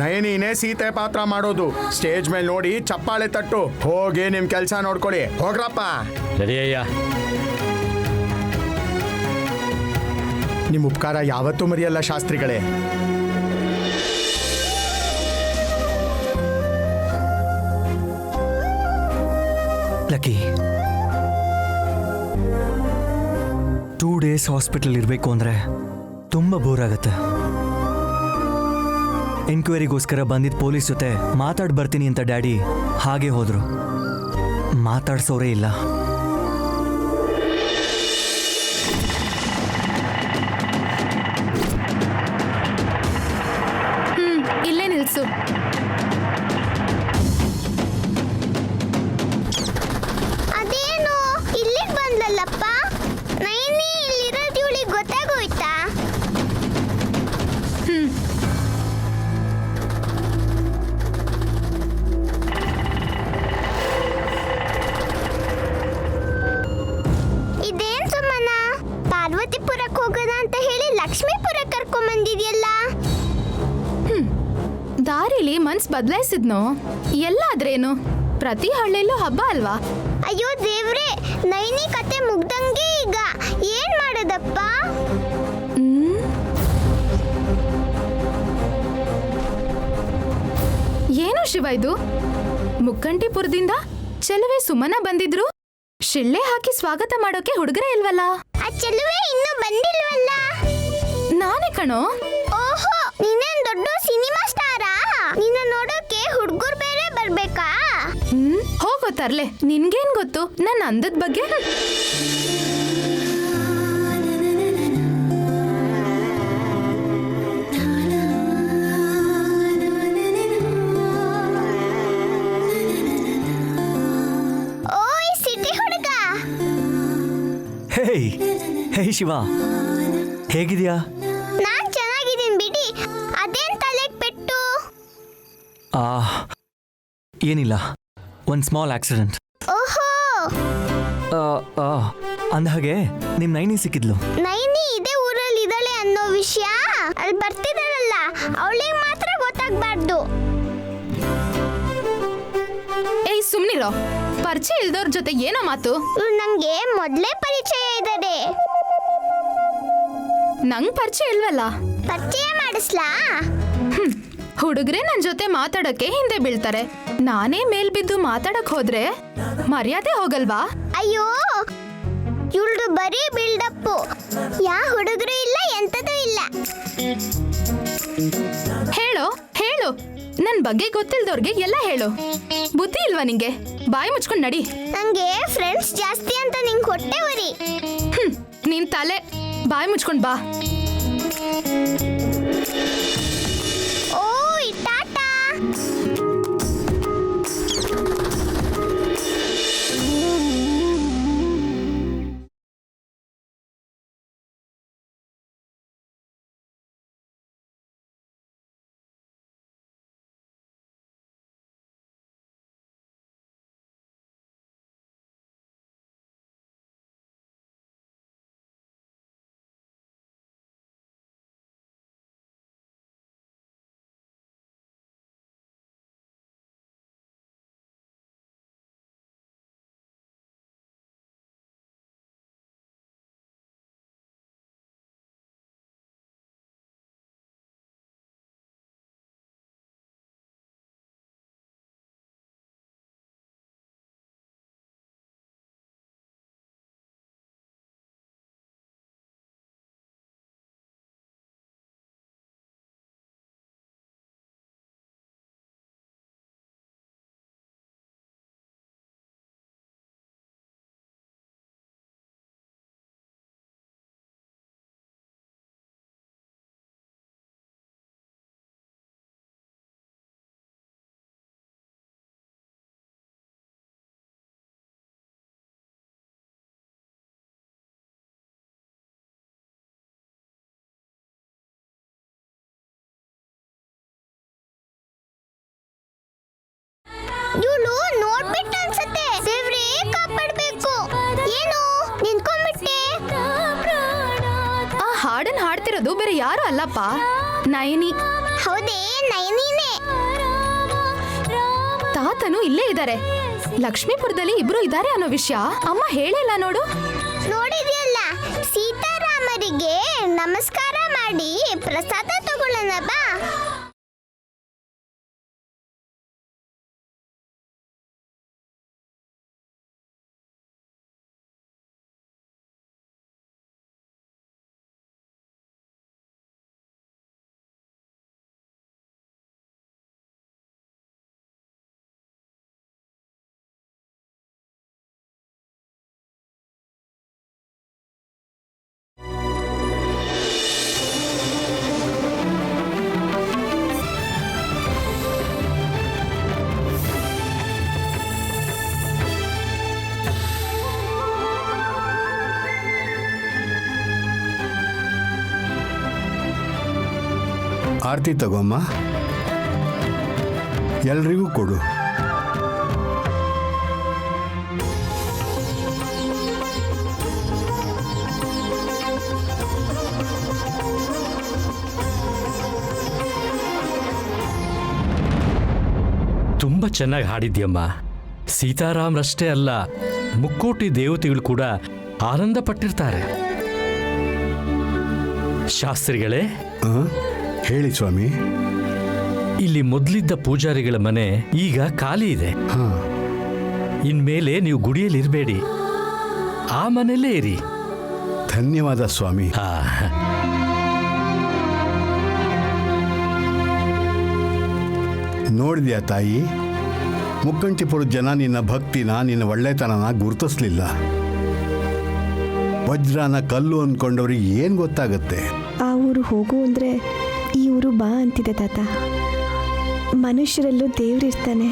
ನಯನಿನೇ ಸೀತೆ ಪಾತ್ರ ಮಾಡೋದು. ಸ್ಟೇಜ್ ಮೇಲೆ ನೋಡಿ ಚಪ್ಪಾಳೆ ತಟ್ಟು. ಹೋಗಿ ನಿಮ್ ಕೆಲಸ ನೋಡ್ಕೊಳ್ಳಿ, ಹೋಗ್ರಪ್ಪ. ಸರಿಯಯ್ಯ. ನಿಮ್ ಉಪಕಾರ ಯಾವತ್ತೂ ಮರೆಯಲ್ಲ ಶಾಸ್ತ್ರಿಗಳೇ. ಲಕ್ಕಿ, 2 days ಹಾಸ್ಪಿಟಲ್ ಇರಬೇಕು ಅಂದರೆ ತುಂಬ ಬೋರ್ ಆಗುತ್ತೆ. ಎನ್ಕ್ವೈರಿಗೋಸ್ಕರ ಬಂದಿದ್ದ ಪೊಲೀಸ್ ಜೊತೆ ಮಾತಾಡಿ ಬರ್ತೀನಿ ಅಂತ ಡ್ಯಾಡಿ ಹಾಗೆ ಹೋದರು. ಮಾತಾಡ್ಸೋರೇ ಇಲ್ಲ. ಇಲ್ಲೇ ನಿಲ್ಸು. ಅದೇನು ಇಲ್ಲಿಗೆ ಬಂದ್ಲಲ್ಲಪ್ಪ? ನೈನಿ ಇಲ್ಲಿರೋದು ಇವಳಿಗೆ ಗೊತ್ತಾಗೋಯ್ತಾ? ಇದೇನ್ ಸುಮ್ಮನ ಪಾರ್ವತಿಪುರಕ್ಕೆ ಹೋಗೋಣ ಅಂತ ಹೇಳಿ ಲಕ್ಷ್ಮೀಪುರಕ್ಕೆ ಕರ್ಕೊಂಬಂದಿದ್ಯಲ್ಲ? ದಾರಿಲಿ ಮನ್ಸ್ ಬದಲಾಯಿಸಿದ್ನೋ? ಎಲ್ಲಾದ್ರೇನು ಪ್ರತಿ ಹಳ್ಳಿಲೂ ಹಬ್ಬ ಅಲ್ವಾ? ಅಯ್ಯೋ ದೇವ್ರೆ, ನೈನಿ ಕತೆ ಮುಗ್ದಂಗೆ ಈಗ ಏನ್ ಮಾಡೋದಪ್ಪ? ಏನು ಶಿವ ಇದು? ಮುಕ್ಕಂಟಿಪುರದಿಂದ ಚೆಲುವೆ ಸುಮನ ಬಂದಿದ್ರು. ಶಿಳ್ಳೆ ಹಾಕಿ ಸ್ವಾಗತ ಮಾಡೋಕೆ ಹುಡುಗರೇ ಇಲ್ವಲ್ಲ? ಆ ಚೆಲುವೆ ಇನ್ನೂ ಬಂದಿಲ್ವಲ್ಲ? ನಾನೇ ಕಣೋ. ಓಹೋ, ನೀನೇನ್ ದೊಡ್ಡ ಸಿನಿಮಾ ಸ್ಟಾರಾ? ನಿನ್ನ ನೋಡೋಕೆ ಹುಡುಗರು ಬೇರೆ ಬರ್ಬೇಕಾ? ಹೋಗೋ ತರ್ಲೆ, ನಿನ್ಗೇನ್ ಗೊತ್ತು ನನ್ನ ಅಂದದ ಬಗ್ಗೆ? ಓಯ್ ಸಿಟಿ ಹುಡುಗ. ಹೇಯ್ ಹೇಯ್ ಶಿವ, ಹೇಗಿದ್ಯಾ? ನಾನ್ ಚೆನ್ನಾಗಿದ್ದೀನಿ ಬಿಡಿ. ಅದೇನ್ ತಲೆಗೆ ಪೆಟ್ಟು? ಏನಿಲ್ಲ, ಒಂದು ಸ್ಮಾಲ್ ಆಕ್ಸಿಡೆಂಟ್. ಓಹೋ, ಅಂದಹಾಗೆ ನಿಮ್ಮ ನೈನಿ ಸಿಕ್ಕಿದ್ಲು. ನೈನಿ ಇದೇ ಊರಲ್ಲಿ ಇದ್ದಾಳೆ ಅನ್ನೋ ವಿಷಯ ಅಲ್ಲಿ ಬರ್ತಿದ್ದಾಳಲ್ಲ, ಅವಳಿಗೆ ಮಾತ್ರ ಗೊತ್ತಾಗ್ಬಾರ್ದು. ಏಯ್ ಸುಮ್ನಿರೋ, ಪರಿಚಯ ಇಲ್ದವ್ರ ಜೊತೆ ಏನೋ ಮಾತು? ಇವ್ರು ನಂಗೆ ಮೊದ್ಲೇ ಪರಿಚಯ ಇದ್ದಾರೆ. ನಂಗ್ ಪರಿಚಯ ಇಲ್ವಲ್ಲ? ಪರಿಚಯ ಮಾಡಿಸ್ಲಾ? ಹುಡುಗ್ರೆ ನನ್ ಜೊತೆ ಮಾತಾಡಕ್ಕೆ ಹಿಂದೆ ಬೀಳ್ತಾರೆ. ನಾನೇ ಮೇಲ್ ಬಿದ್ದು ಮಾತಾಡಕ್ ಹೋದ್ರೆ ಮರ್ಯಾದೆ ಹೋಗಲ್ವಾ? ಅಯ್ಯೋ, ಇವ್ಳ್ದು ಬರೀ ಬಿಲ್ಡಪ್ಪು. ಯಾ ಹುಡುಗರು ಇಲ್ಲ, ಎಂತದೂ ಇಲ್ಲ. ಹೇಳು ಹೇಳು, ನನ್ ಬಗ್ಗೆ ಗೊತ್ತಿಲ್ದವ್ರಿಗೆ ಎಲ್ಲ ಹೇಳು. ಬುದ್ಧಿ ಇಲ್ವಾ ನಿಂಗೆ? ಬಾಯಿ ಮುಚ್ಕೊಂಡ್ ನಡಿ. ನಂಗೆ ಫ್ರೆಂಡ್ಸ್ ಜಾಸ್ತಿ ಅಂತ ನಿಂಗೆ ಹೊಟ್ಟೆ ಉರಿ. ನಿನ್ ತಲೆ, ಬಾಯಿ ಮುಚ್ಕೊಂಡ್ ಬಾ. ಓಯ್ ಟಾಟಾ. ಇವಳು ನೋಡ್ಬಿಟ್ಟು ಅನ್ಸತ್ತೆ ದೇವ್ರೇ ಕಾಪಾಡ್ಬೇಕು. ಏನು ನಿಂತ್ಕೊಂಡ್ಬಿಟ್ಟೆ? ಆ ಹಾಡನ್ ಹಾಡ್ತಿರೋದು ಬೇರೆ ಯಾರು ಅಲ್ಲಪ್ಪ, ನಯನಿ. ಹೌದೇ, ನಯನಿನೇ. ತಾತನು ಇಲ್ಲೇ ಇದ್ದಾರೆ. ಲಕ್ಷ್ಮೀಪುರದಲ್ಲಿ ಇಬ್ರು ಇದ್ದಾರೆ ಅನ್ನೋ ವಿಷಯ ಅಮ್ಮ ಹೇಳಿಲ್ಲ ನೋಡು. ನೋಡಿದ್ಯಲ್ಲ, ಸೀತಾರಾಮರಿಗೆ ನಮಸ್ಕಾರ ಮಾಡಿ ಪ್ರಸಾದ ತಗೊಳ್ಳೋಣ ಬಾ. ಆರತಿ ತಗೊಮ್ಮ, ಎಲ್ರಿಗೂ ಕೊಡು. ತುಂಬ ಚೆನ್ನಾಗಿ ಹಾಡಿದ್ಯಮ್ಮ. ಸೀತಾರಾಮ್ರಷ್ಟೇ ಅಲ್ಲ, ಮುಕ್ಕೋಟಿ ದೇವತೆಗಳು ಕೂಡ ಆನಂದ ಪಟ್ಟಿರ್ತಾರೆ. ಶಾಸ್ತ್ರಿಗಳೇ, ಹೇಳಿ ಸ್ವಾಮಿ. ಇಲ್ಲಿ ಮೊದಲಿದ್ದ ಪೂಜಾರಿಗಳ ಮನೆ ಈಗ ಖಾಲಿ ಇದೆ. ಇನ್ಮೇಲೆ ನೀವು ಗುಡಿಯಲ್ಲಿ ಇರಬೇಡಿ, ಆ ಮನೆಯಲ್ಲೇ ಇರಿ. ಧನ್ಯವಾದ ಸ್ವಾಮಿ. ನೋಡಿದ್ಯಾ ತಾಯಿ, ಮುಕ್ಕಂಟಿಪುರದ ಜನ ನಿನ್ನ ಭಕ್ತಿನ, ನಿನ್ನ ಒಳ್ಳೆತನನ ಗುರುತಿಸ್ಲಿಲ್ಲ. ವಜ್ರನ ಕಲ್ಲು ಅಂದ್ಕೊಂಡವ್ರಿಗೆ ಏನು ಗೊತ್ತಾಗತ್ತೆ? ಆ ಊರು ಹೋಗು ಅಂದ್ರೆ ಈ ಊರು ಬಾ ಅಂತಿದೆ ತಾತ. ಮನುಷ್ಯರಲ್ಲೂ ದೇವ್ರಿರ್ತಾನೆ.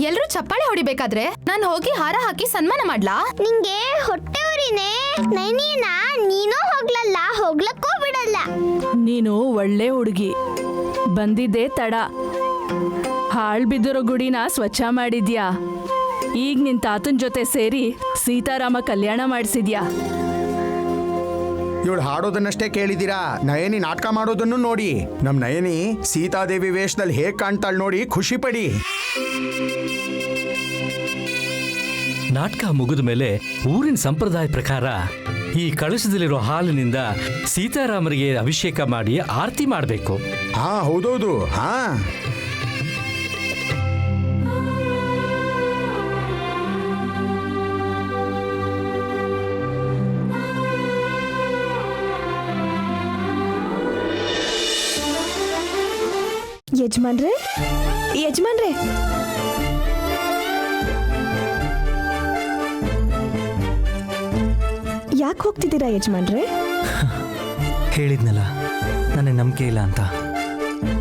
ಎಲ್ರೂ ಚಪ್ಪಾಳೆ ಹೊಡಿಬೇಕಾದ್ರೆ ನಾನು ಹೋಗಿ ಹಾರ ಹಾಕಿ ಸನ್ಮಾನ ಮಾಡ್ಲಾ? ನಿಂಗೆ ಹೊಟ್ಟೆ ಉರಿನೇ? ನೈನಿನ ನೀನೂ ಹೋಗ್ಲಲ್ಲ, ಹೋಗ್ಲಕ್ಕೂ ಬಿಡಲ್ಲ. ನೀನು ಒಳ್ಳೆ ಹುಡುಗಿ, ಬಂದಿದ್ದೆ ತಡ. ಹಾಳ್ ಬಿದ್ದಿರೋ ಗುಡಿನ ಸ್ವಚ್ಛ ಮಾಡಿದ್ಯಾ. ಈಗ ನಿನ್ ತಾತನ್ ಜೊತೆ ಸೇರಿ ಸೀತಾರಾಮ ಕಲ್ಯಾಣ ಮಾಡಿಸಿದ್ಯಾ. ಇವಳು ಹಾಡೋದನ್ನಷ್ಟೇ ಕೇಳಿದ್ದೀರಾ, ನಯನಿ ನಾಟಕ ಮಾಡೋದನ್ನು ನೋಡಿ. ನಮ್ ನಯನಿ ಸೀತಾದೇವಿ ವೇಷದಲ್ಲಿ ಹೇಗ್ ಕಾಣ್ತಾಳ್ ನೋಡಿ ಖುಷಿ ಪಡಿ. ನಾಟಕ ಮುಗಿದ ಮೇಲೆ ಊರಿನ ಸಂಪ್ರದಾಯ ಪ್ರಕಾರ ಈ ಕಳಶದಲ್ಲಿರೋ ಹಾಲಿನಿಂದ ಸೀತಾರಾಮರಿಗೆ ಅಭಿಷೇಕ ಮಾಡಿ ಆರತಿ ಮಾಡಬೇಕು. ಹಾ ಹೌದೌದು. ಹಾ ಯಜಮಾನ್ರೆ, ಯಜಮಾನ್ರೆ, ಯಾಕೆ ಹೋಗ್ತಿದ್ದೀರಾ ಯಜಮಾನ್ರೆ? ಹೇಳಿದ್ನಲ್ಲ, ನನಗೆ ನಂಬಿಕೆ ಇಲ್ಲ ಅಂತ.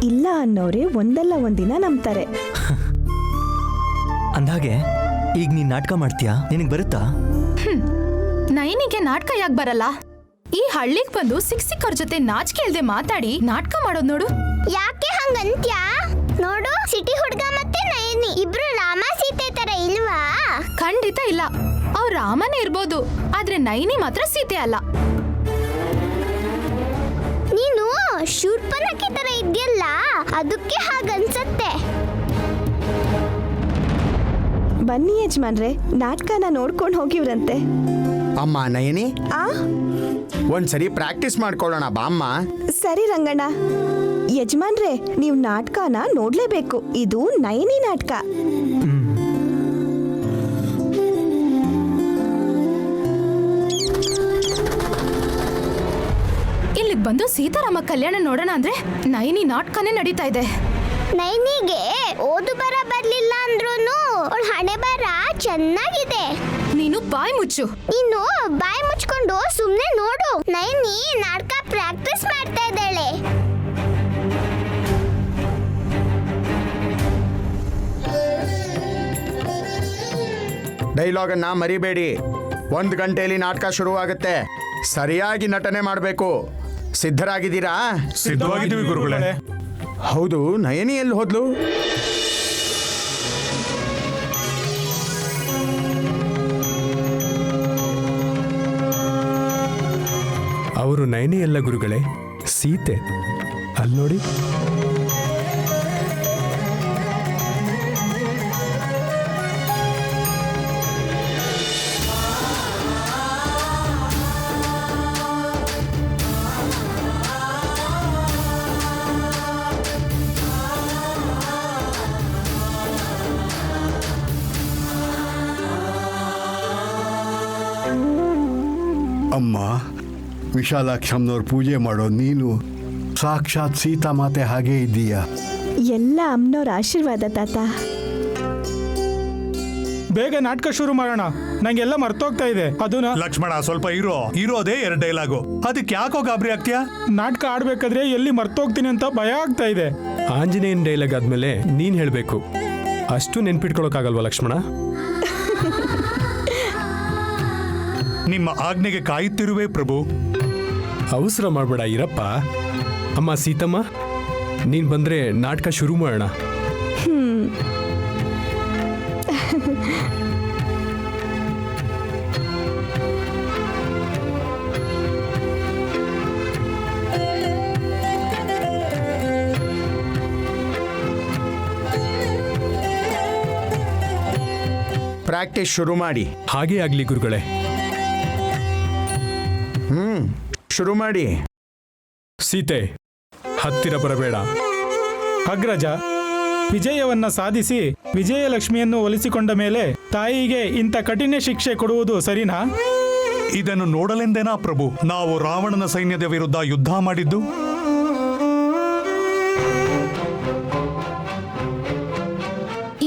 ಇಲ್ಲ ಅನ್ನೋರೆ ಒಂದಲ್ಲ ಒಂದಿನ ನಂಬ್ತಾರೆ. ಅಂದಾಗೆ ಈಗ ನೀನ್ ನಾಟಕ ಮಾಡ್ತೀಯಾ? ನಿನಗೆ ಬರುತ್ತಾ? ನಯನಿಗೆ ನಾಟಕ ಯಾಕೆ ಬರಲ್ಲ? ಈ ಹಳ್ಳಿಗೆ ಬಂದು ಸಿಕ್ಕವ್ರ ಜೊತೆ ನಾಚಿಕೆ ಇಲ್ದೆ ಮಾತಾಡಿ ನಾಟಕ ಮಾಡೋದ್ ನೋಡು. ಯಾಕೆ ಹಂಗಂತ್ಯಾ? ನೋಡು, ಸಿಟಿ ಹುಡುಗ ಮತ್ತೆ ನಯನಿ ಇಬ್ರು ರಾಮ ಸೀತೆ ತರ ಇಲ್ವಾ? ಖಂಡಿತ ಇಲ್ಲ. ಅವ್ರ ರಾಮನೇ ಇರ್ಬೋದು, ಆದ್ರೆ ನಯನಿ ಮಾತ್ರ ಸೀತೆ ಅಲ್ಲ. ನೀನು ಶೂರ್ಪನಖಿ ತರ ಇದ್ಯಲ್ಲ, ಅದಕ್ಕೆ ಹಾಗನ್ಸತ್ತೆ. ಬನ್ನಿ ಯಜಮಾನ್ರೆ, ನಾಟಕನ ನೋಡ್ಕೊಂಡು ಹೋಗಿವ್ರಂತೆ. ಅಮ್ಮ ನಯನಿ, ಆ ಒಂದ್ಸರಿ ಪ್ರಾಕ್ಟೀಸ್ ಮಾಡ್ಕೊಳ್ಳೋಣ ಬಾಮ್ಮ. ಸರಿ ರಂಗಣ್ಣ. ಯಜಮಾನ್ರೆ, ನೀವು ನಾಟಕನ ನೋಡ್ಲೇಬೇಕು. ಇದು ನಯನಿ ನಾಟಕ. ಇಲ್ಲಿಗೆ ಬಂದು ಸೀತಾರಾಮ ಕಲ್ಯಾಣ ನೋಡೋಣ ಅಂದ್ರೆ ನಯನಿ ನಾಟಕನೇ ನಡೀತಾ ಇದೆ. ನೈನಿಗೆ ಓದು ಬರ ಬರ್ಲಿಲ್ಲ ಅಂದ್ರೂನು ಅವಳ ಹಣೆ ಬರ ಚೆನ್ನಾಗಿದೆ. ನೀನು ಬಾಯಿ ಮುಚ್ಚು. ನೀನು ಬಾಯಿ ಮುಚ್ಕೊಂಡು ಸುಮ್ನೆ ನೋಡು. ನೈನಿ ನಾಟಕ ಪ್ರಾಕ್ಟೀಸ್ ಮಾಡ್ತಾ ಇದ್ದಾಳೆ. ಡೈಲಾಗನ್ನ ಮರಿಬೇಡಿ. 1 ಗಂಟೆಯಲ್ಲಿ ನಾಟಕ ಶುರುವಾಗುತ್ತೆ. ಸರಿಯಾಗಿ ನಟನೆ ಮಾಡಬೇಕು. ಸಿದ್ಧರಾಗಿದ್ದೀರಾ? ಸಿದ್ಧವಾಗಿದ್ದೀವಿ ಗುರುಗಳೇ. ಹೌದು, ನಯನಿ ಎಲ್ಲಿ ಹೋದ್ಲು? ಅವರು ನಯನಿ ಎಲ್ಲ ಗುರುಗಳೇ, ಸೀತೆ. ಅಲ್ಲಿ ನೋಡಿ. ಅಮ್ಮ, ವಿಶಾಲಾಕ್ಷಮ್ಮನವ್ರ ಪೂಜೆ ಮಾಡೋ ನೀನು ಸಾಕ್ಷಾತ್ ಸೀತಾಮಾತೆ ಹಾಗೇ ಇದ್ದೀಯಾ. ಎಲ್ಲ ಅಮ್ಮನವ್ರ ಆಶೀರ್ವಾದ ತಾತ. ಬೇಗ ನಾಟಕ ಶುರು ಮಾಡೋಣ, ನಂಗೆಲ್ಲ ಮರ್ತೋಗ್ತಾ ಇದೆ. ಅದು ಲಕ್ಷ್ಮಣ, ಸ್ವಲ್ಪ ಇರೋದೇ 2 ಡೈಲಾಗು, ಅದಕ್ಕೆ ಯಾಕೋ ಗಾಬರಿ ಆಗ್ತೀಯಾ? ನಾಟಕ ಆಡ್ಬೇಕಾದ್ರೆ ಎಲ್ಲಿ ಮರ್ತೋಗ್ತೀನಿ ಅಂತ ಭಯ ಆಗ್ತಾ ಇದೆ. ಆಂಜನೇಯನ್ ಡೈಲಾಗ್ ಆದ್ಮೇಲೆ ನೀನ್ ಹೇಳ್ಬೇಕು. ಅಷ್ಟು ನೆನ್ಪಿಟ್ಕೊಳಕ್ಕಾಗಲ್ವಾ ಲಕ್ಷ್ಮಣ? ನಿಮ್ಮ ಆಜ್ಞೆಗೆ ಕಾಯುತ್ತಿರುವೆ ಪ್ರಭು. ಅವಸರ ಮಾಡಬೇಡ ಇರಪ್ಪ. ಅಮ್ಮ ಸೀತಮ್ಮ, ನೀನ್ ಬಂದ್ರೆ ನಾಟಕ ಶುರು ಮಾಡೋಣ. ಪ್ರಾಕ್ಟೀಸ್ ಶುರು ಮಾಡಿ. ಹಾಗೇ ಆಗ್ಲಿ ಗುರುಗಳೇ. ಶುರು ಮಾಡಿ. ಸೀತೆ, ಹತ್ತಿರ ಬರಬೇಡ. ಅಗ್ರಜ, ವಿಜಯವನ್ನ ಸಾಧಿಸಿ ವಿಜಯಲಕ್ಷ್ಮಿಯನ್ನು ಒಲಿಸಿಕೊಂಡ ಮೇಲೆ ತಾಯಿಗೆ ಇಂಥ ಕಠಿಣ ಶಿಕ್ಷೆ ಕೊಡುವುದು ಸರಿನಾ? ಇದನ್ನು ನೋಡಲೆಂದೇನಾ ಪ್ರಭು ನಾವು ರಾವಣನ ಸೈನ್ಯದ ವಿರುದ್ಧ ಯುದ್ಧ ಮಾಡಿದ್ದು?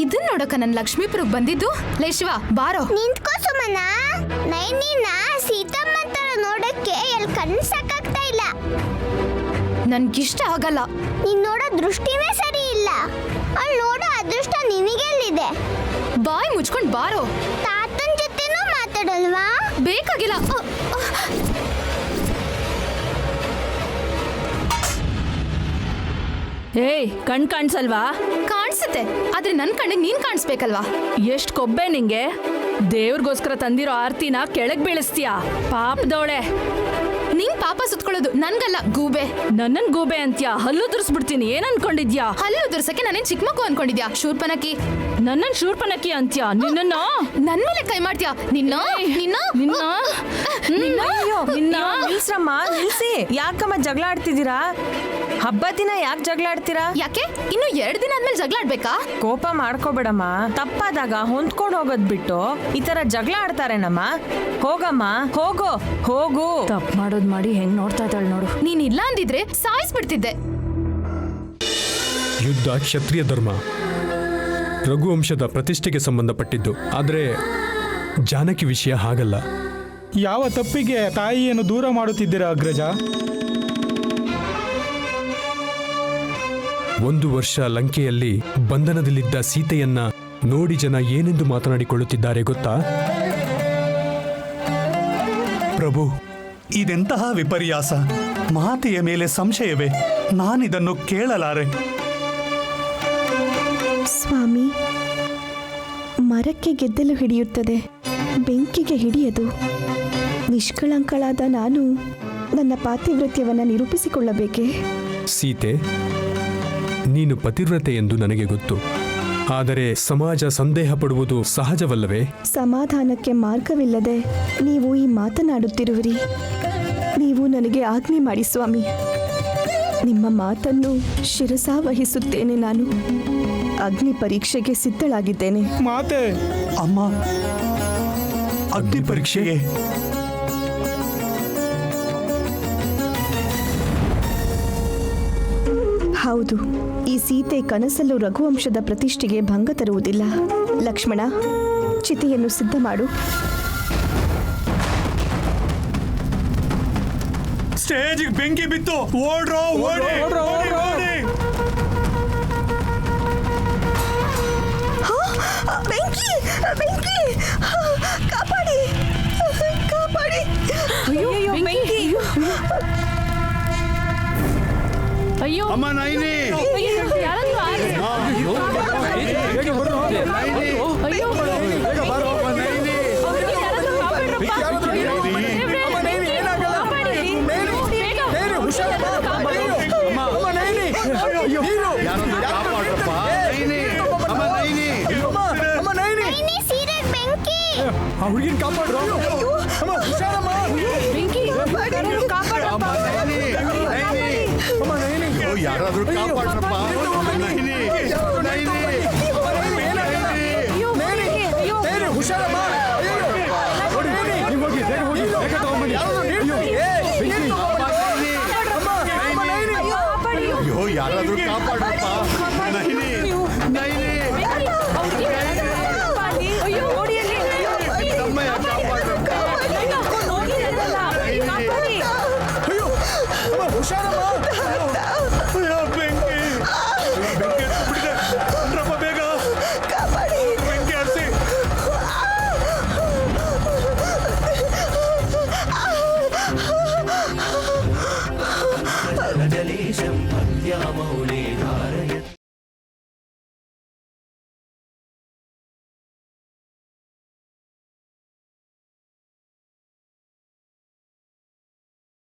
ಇದನ್ನ ನೋಡಕ ನನ್ ಲಕ್ಷ್ಮೀಪುರಕ್ಕೆ ಬಂದಿದ್ದು. ಲೇ ಶಿವ, ಬಾರೋ. ನಿಂತ್ಕೋ ಸುಮನ. ನೈನಿನ ಸೀತಮ್ಮ ತರ ನೋಡಕ್ಕೆ ಎಲ್ಲಿ ಕಣ್ಣು ಸಾಕಾಗ್ತಾ ಇಲ್ಲ. ನನ್ಗಿಷ್ಟ ಆಗಲ್ಲ. ನೀನ್ ನೋಡೋ ದೃಷ್ಟಿನೇ ಸರಿ ಇಲ್ಲ. ಅವ್ಳು ನೋಡೋ ಅದೃಷ್ಟ ನಿನಗೆಲ್ಲಿದೆ? ಬಾಯ್ ಮುಚ್ಕೊಂಡ್ ಬಾರೋ. ತಾತನ ಜೊತೆನೂ ಮಾತಾಡಲ್ವಾ? ಬೇಕಾಗಿಲ್ಲ. ಏಯ್, ಕಣ್ ಕಾಣಿಸಲ್ವಾ? ಕಾಣಿಸುತ್ತೆ, ಆದ್ರೆ ನನ್ ಕಣ್ಣಿಗೆ ನೀನ್ ಕಾಣಿಸ್ಬೇಕಲ್ವಾ? ಎಷ್ಟ್ ಕೊಬ್ಬೆ ನಿಂಗೆ? ದೇವ್ರಿಗೋಸ್ಕರ ತಂದಿರೋ ಆರ್ತಿನ ಕೆಳಗ್ ಬೀಳಿಸ್ತೀಯಾ? ಪಾಪದವಳೆ. ನೀನ್ ಪಾಪ ಸುತ್ಕೊಳ್ಳೋದು ನನ್ಗಲ್ಲ, ಗೂಬೆ. ನನ್ನನ್ ಗೂಬೆ ಅಂತ್ಯಾ? ಹಲ್ಲು ದುರ್ಸ್ಬಿಡ್ತೀನಿ. ಏನ್ ಅನ್ಕೊಂಡಿದ್ಯಾ? ಹಲ್ಲು ದುರ್ಸಕ್ಕೆ ನಾನೇನ್ ಚಿಕ್ಕ ಮಗು ಅನ್ಕೊಂಡಿದ್ಯಾ? ಶೂರ್ಪನಕ್ಕಿ. ನನ್ನನ್ ಶೂರ್ಪನಕ್ಕಿ ಅಂತ್ಯಾ? ನಿನ್ನ ನನ್ ಮೇಲೆ ಕೈ ಮಾಡ್ತೀಯಾ? ನಿನ್ನ ನಿಲ್ಸ್ರಮ್ಮ, ನಿಲ್ಸಿ. ಯಾಕಮ್ಮ ಜಗಳ ಆಡ್ತಿದ್ದೀರಾ? ಹಬ್ಬ ದಿನ ಯಾಕೆ ಜಗಳ ಆಡ್ತೀರಾ? ಯಾಕೆ ಇನ್ನು 2 ದಿನ ಆದ್ಮೇಲೆ ಜಗಳ ಆಡ್ಬೇಕಾ? ಕೋಪ ಮಾಡ್ಕೋಬೇಡಮ್ಮ. ತಪ್ಪಾದಾಗ ಹೊಂದ್ಕೊಂಡು ಹೋಗೋದ್ ಬಿಟ್ಟು ಈ ತರ ಜಗಳ ಆಡ್ತಾರೇನಮ್ಮ? ಹೋಗಮ್ಮ, ಹೋಗು. ತಪ್ಪು ಮಾಡೋದ್ ಮಾಡಿ ಹೆಂಗ್ ನೋಡ್ತಾ ಇದ್ದಾಳೆ ನೋಡು. ನೀನ್ ಇಲ್ಲ ಅಂದಿದ್ರೆ ಸಾಯಿಸ್ಬಿಡ್ತಿದ್ದೆ. ಯುದ್ಧ ಕ್ಷತ್ರಿಯ ಧರ್ಮ, ರಘುವಂಶದ ಪ್ರತಿಷ್ಠೆಗೆ ಸಂಬಂಧಪಟ್ಟಿದ್ದು. ಆದ್ರೆ ಜಾನಕಿ ವಿಷಯ ಹಾಗಲ್ಲ. ಯಾವ ತಪ್ಪಿಗೆ ತಾಯಿಯನ್ನು ದೂರ ಮಾಡುತ್ತಿದ್ದೀರಾ ಅಗ್ರಜ? 1 ವರ್ಷ ಲಂಕೆಯಲ್ಲಿ ಬಂಧನದಲ್ಲಿದ್ದ ಸೀತೆಯನ್ನ ನೋಡಿ ಜನ ಏನೆಂದು ಮಾತನಾಡಿಕೊಳ್ಳುತ್ತಿದ್ದಾರೆ ಗೊತ್ತಾ? ಪ್ರಭು, ಇದೆಂತಹ ವಿಪರ್ಯಾಸ! ಮಾತೆಯ ಮೇಲೆ ಸಂಶಯವೇ? ನಾನಿದನ್ನು ಕೇಳಲಾರೆ. ಸ್ವಾಮಿ, ಮರಕ್ಕೆ ಗೆದ್ದಲು ಹಿಡಿಯುತ್ತದೆ, ಬೆಂಕಿಗೆ ಹಿಡಿಯದು. ನಿಷ್ಕಳಂಕಳಾದ ನಾನು ನನ್ನ ಪಾತಿವ್ರತ್ಯವನ್ನು ನಿರೂಪಿಸಿಕೊಳ್ಳಬೇಕೆ? ಸೀತೆ, ನೀನು ಪತಿವ್ರತೆ ಎಂದು ನನಗೆ ಗೊತ್ತು. ಆದರೆ ಸಮಾಜ ಸಂದೇಹ ಪಡುವುದು ಸಹಜವಲ್ಲವೇ? ಸಮಾಧಾನಕ್ಕೆ ಮಾರ್ಗವಿಲ್ಲದೆ ನೀವು ಈ ಮಾತನಾಡುತ್ತಿರುವಿರಿ. ನೀವು ನನಗೆ ಆಜ್ಞೆ ಮಾಡಿ ಸ್ವಾಮಿ. ನಿಮ್ಮ ಮಾತನ್ನು ಶಿರಸಾವಹಿಸುತ್ತೇನೆ. ನಾನು ಅಗ್ನಿ ಪರೀಕ್ಷೆಗೆ ಸಿದ್ಧಳಾಗಿದ್ದೇನೆ. ಮಾತೆ, ಅಮ್ಮ, ಅಗ್ನಿ ಪರೀಕ್ಷೆಗೆ? ಹೌದು, ಈ ಸೀತೆ ಕನಸಲ್ಲೂ ರಘುವಂಶದ ಪ್ರತಿಷ್ಠೆಗೆ ಭಂಗ ತರುವುದಿಲ್ಲ. ಲಕ್ಷ್ಮಣ, ಚಿತೆಯನ್ನು ಸಿದ್ಧ ಮಾಡು. ಸ್ಟೇಜಿಗೆ ಬೆಂಕಿ ಬಿತ್ತು. ಓಡಿ! ಬೆಂಕಿ! ಕಾಪಾಡಿ! ಅಯ್ಯೋ, ಬೆಂಕಿ! ಅಯ್ಯೋ ಅಮ್ಮ ನೈನಿ ಯಾರಾದ್ರೂ ಆರಿಸಿ. ಅಯ್ಯೋ ಬೇಗ ಬಾರೋ ಅಮ್ಮ ನೈನಿ ಅವ್ರಿಗೆ ಯಾರಾದ್ರೂ ಕಾಪಾಡ್ರಪ್ಪ. ದೇವ್ರೇ, ಕಾಪಾಡಿ. ಯಾರಾದ್ರೂ ಕಾಪಾಡ್ರಪ್ಪ ನೈನಿ ಅಮ್ಮ ನೈನಿ ನೈನಿ ಸೀರೆಗ್ ಬೆಂಕಿ. ಆ ಹುಡುಗಿನ ಕಾಪಾಡ್ರು ಅಮ್ಮ ಹುಷಾರಮ್ಮ ಬೆಂಕಿ ಅಮ್ಮ ನೈನಿ ನೈನಿ ಅಮ್ಮ ನೈನಿ ಅಯ್ಯೋ, ಯಾರಾದ್ರೂ ಕಾಪಾಡ್ರಪ್ಪ ನೈನಿ ನೈನಿ ನೈನಿ ಹುಷಾರಮ್ಮ ನೋಡಿ ನೀವು ಹೋಗಿ ಬೇಗ ಹೋಗಿ ಬೇಗ ತಗೊಂಬನ್ನಿ ಅಯ್ಯೋ ಯಾರಾದ್ರೂ ಕಾಪಾಡ್ರಪ್ಪ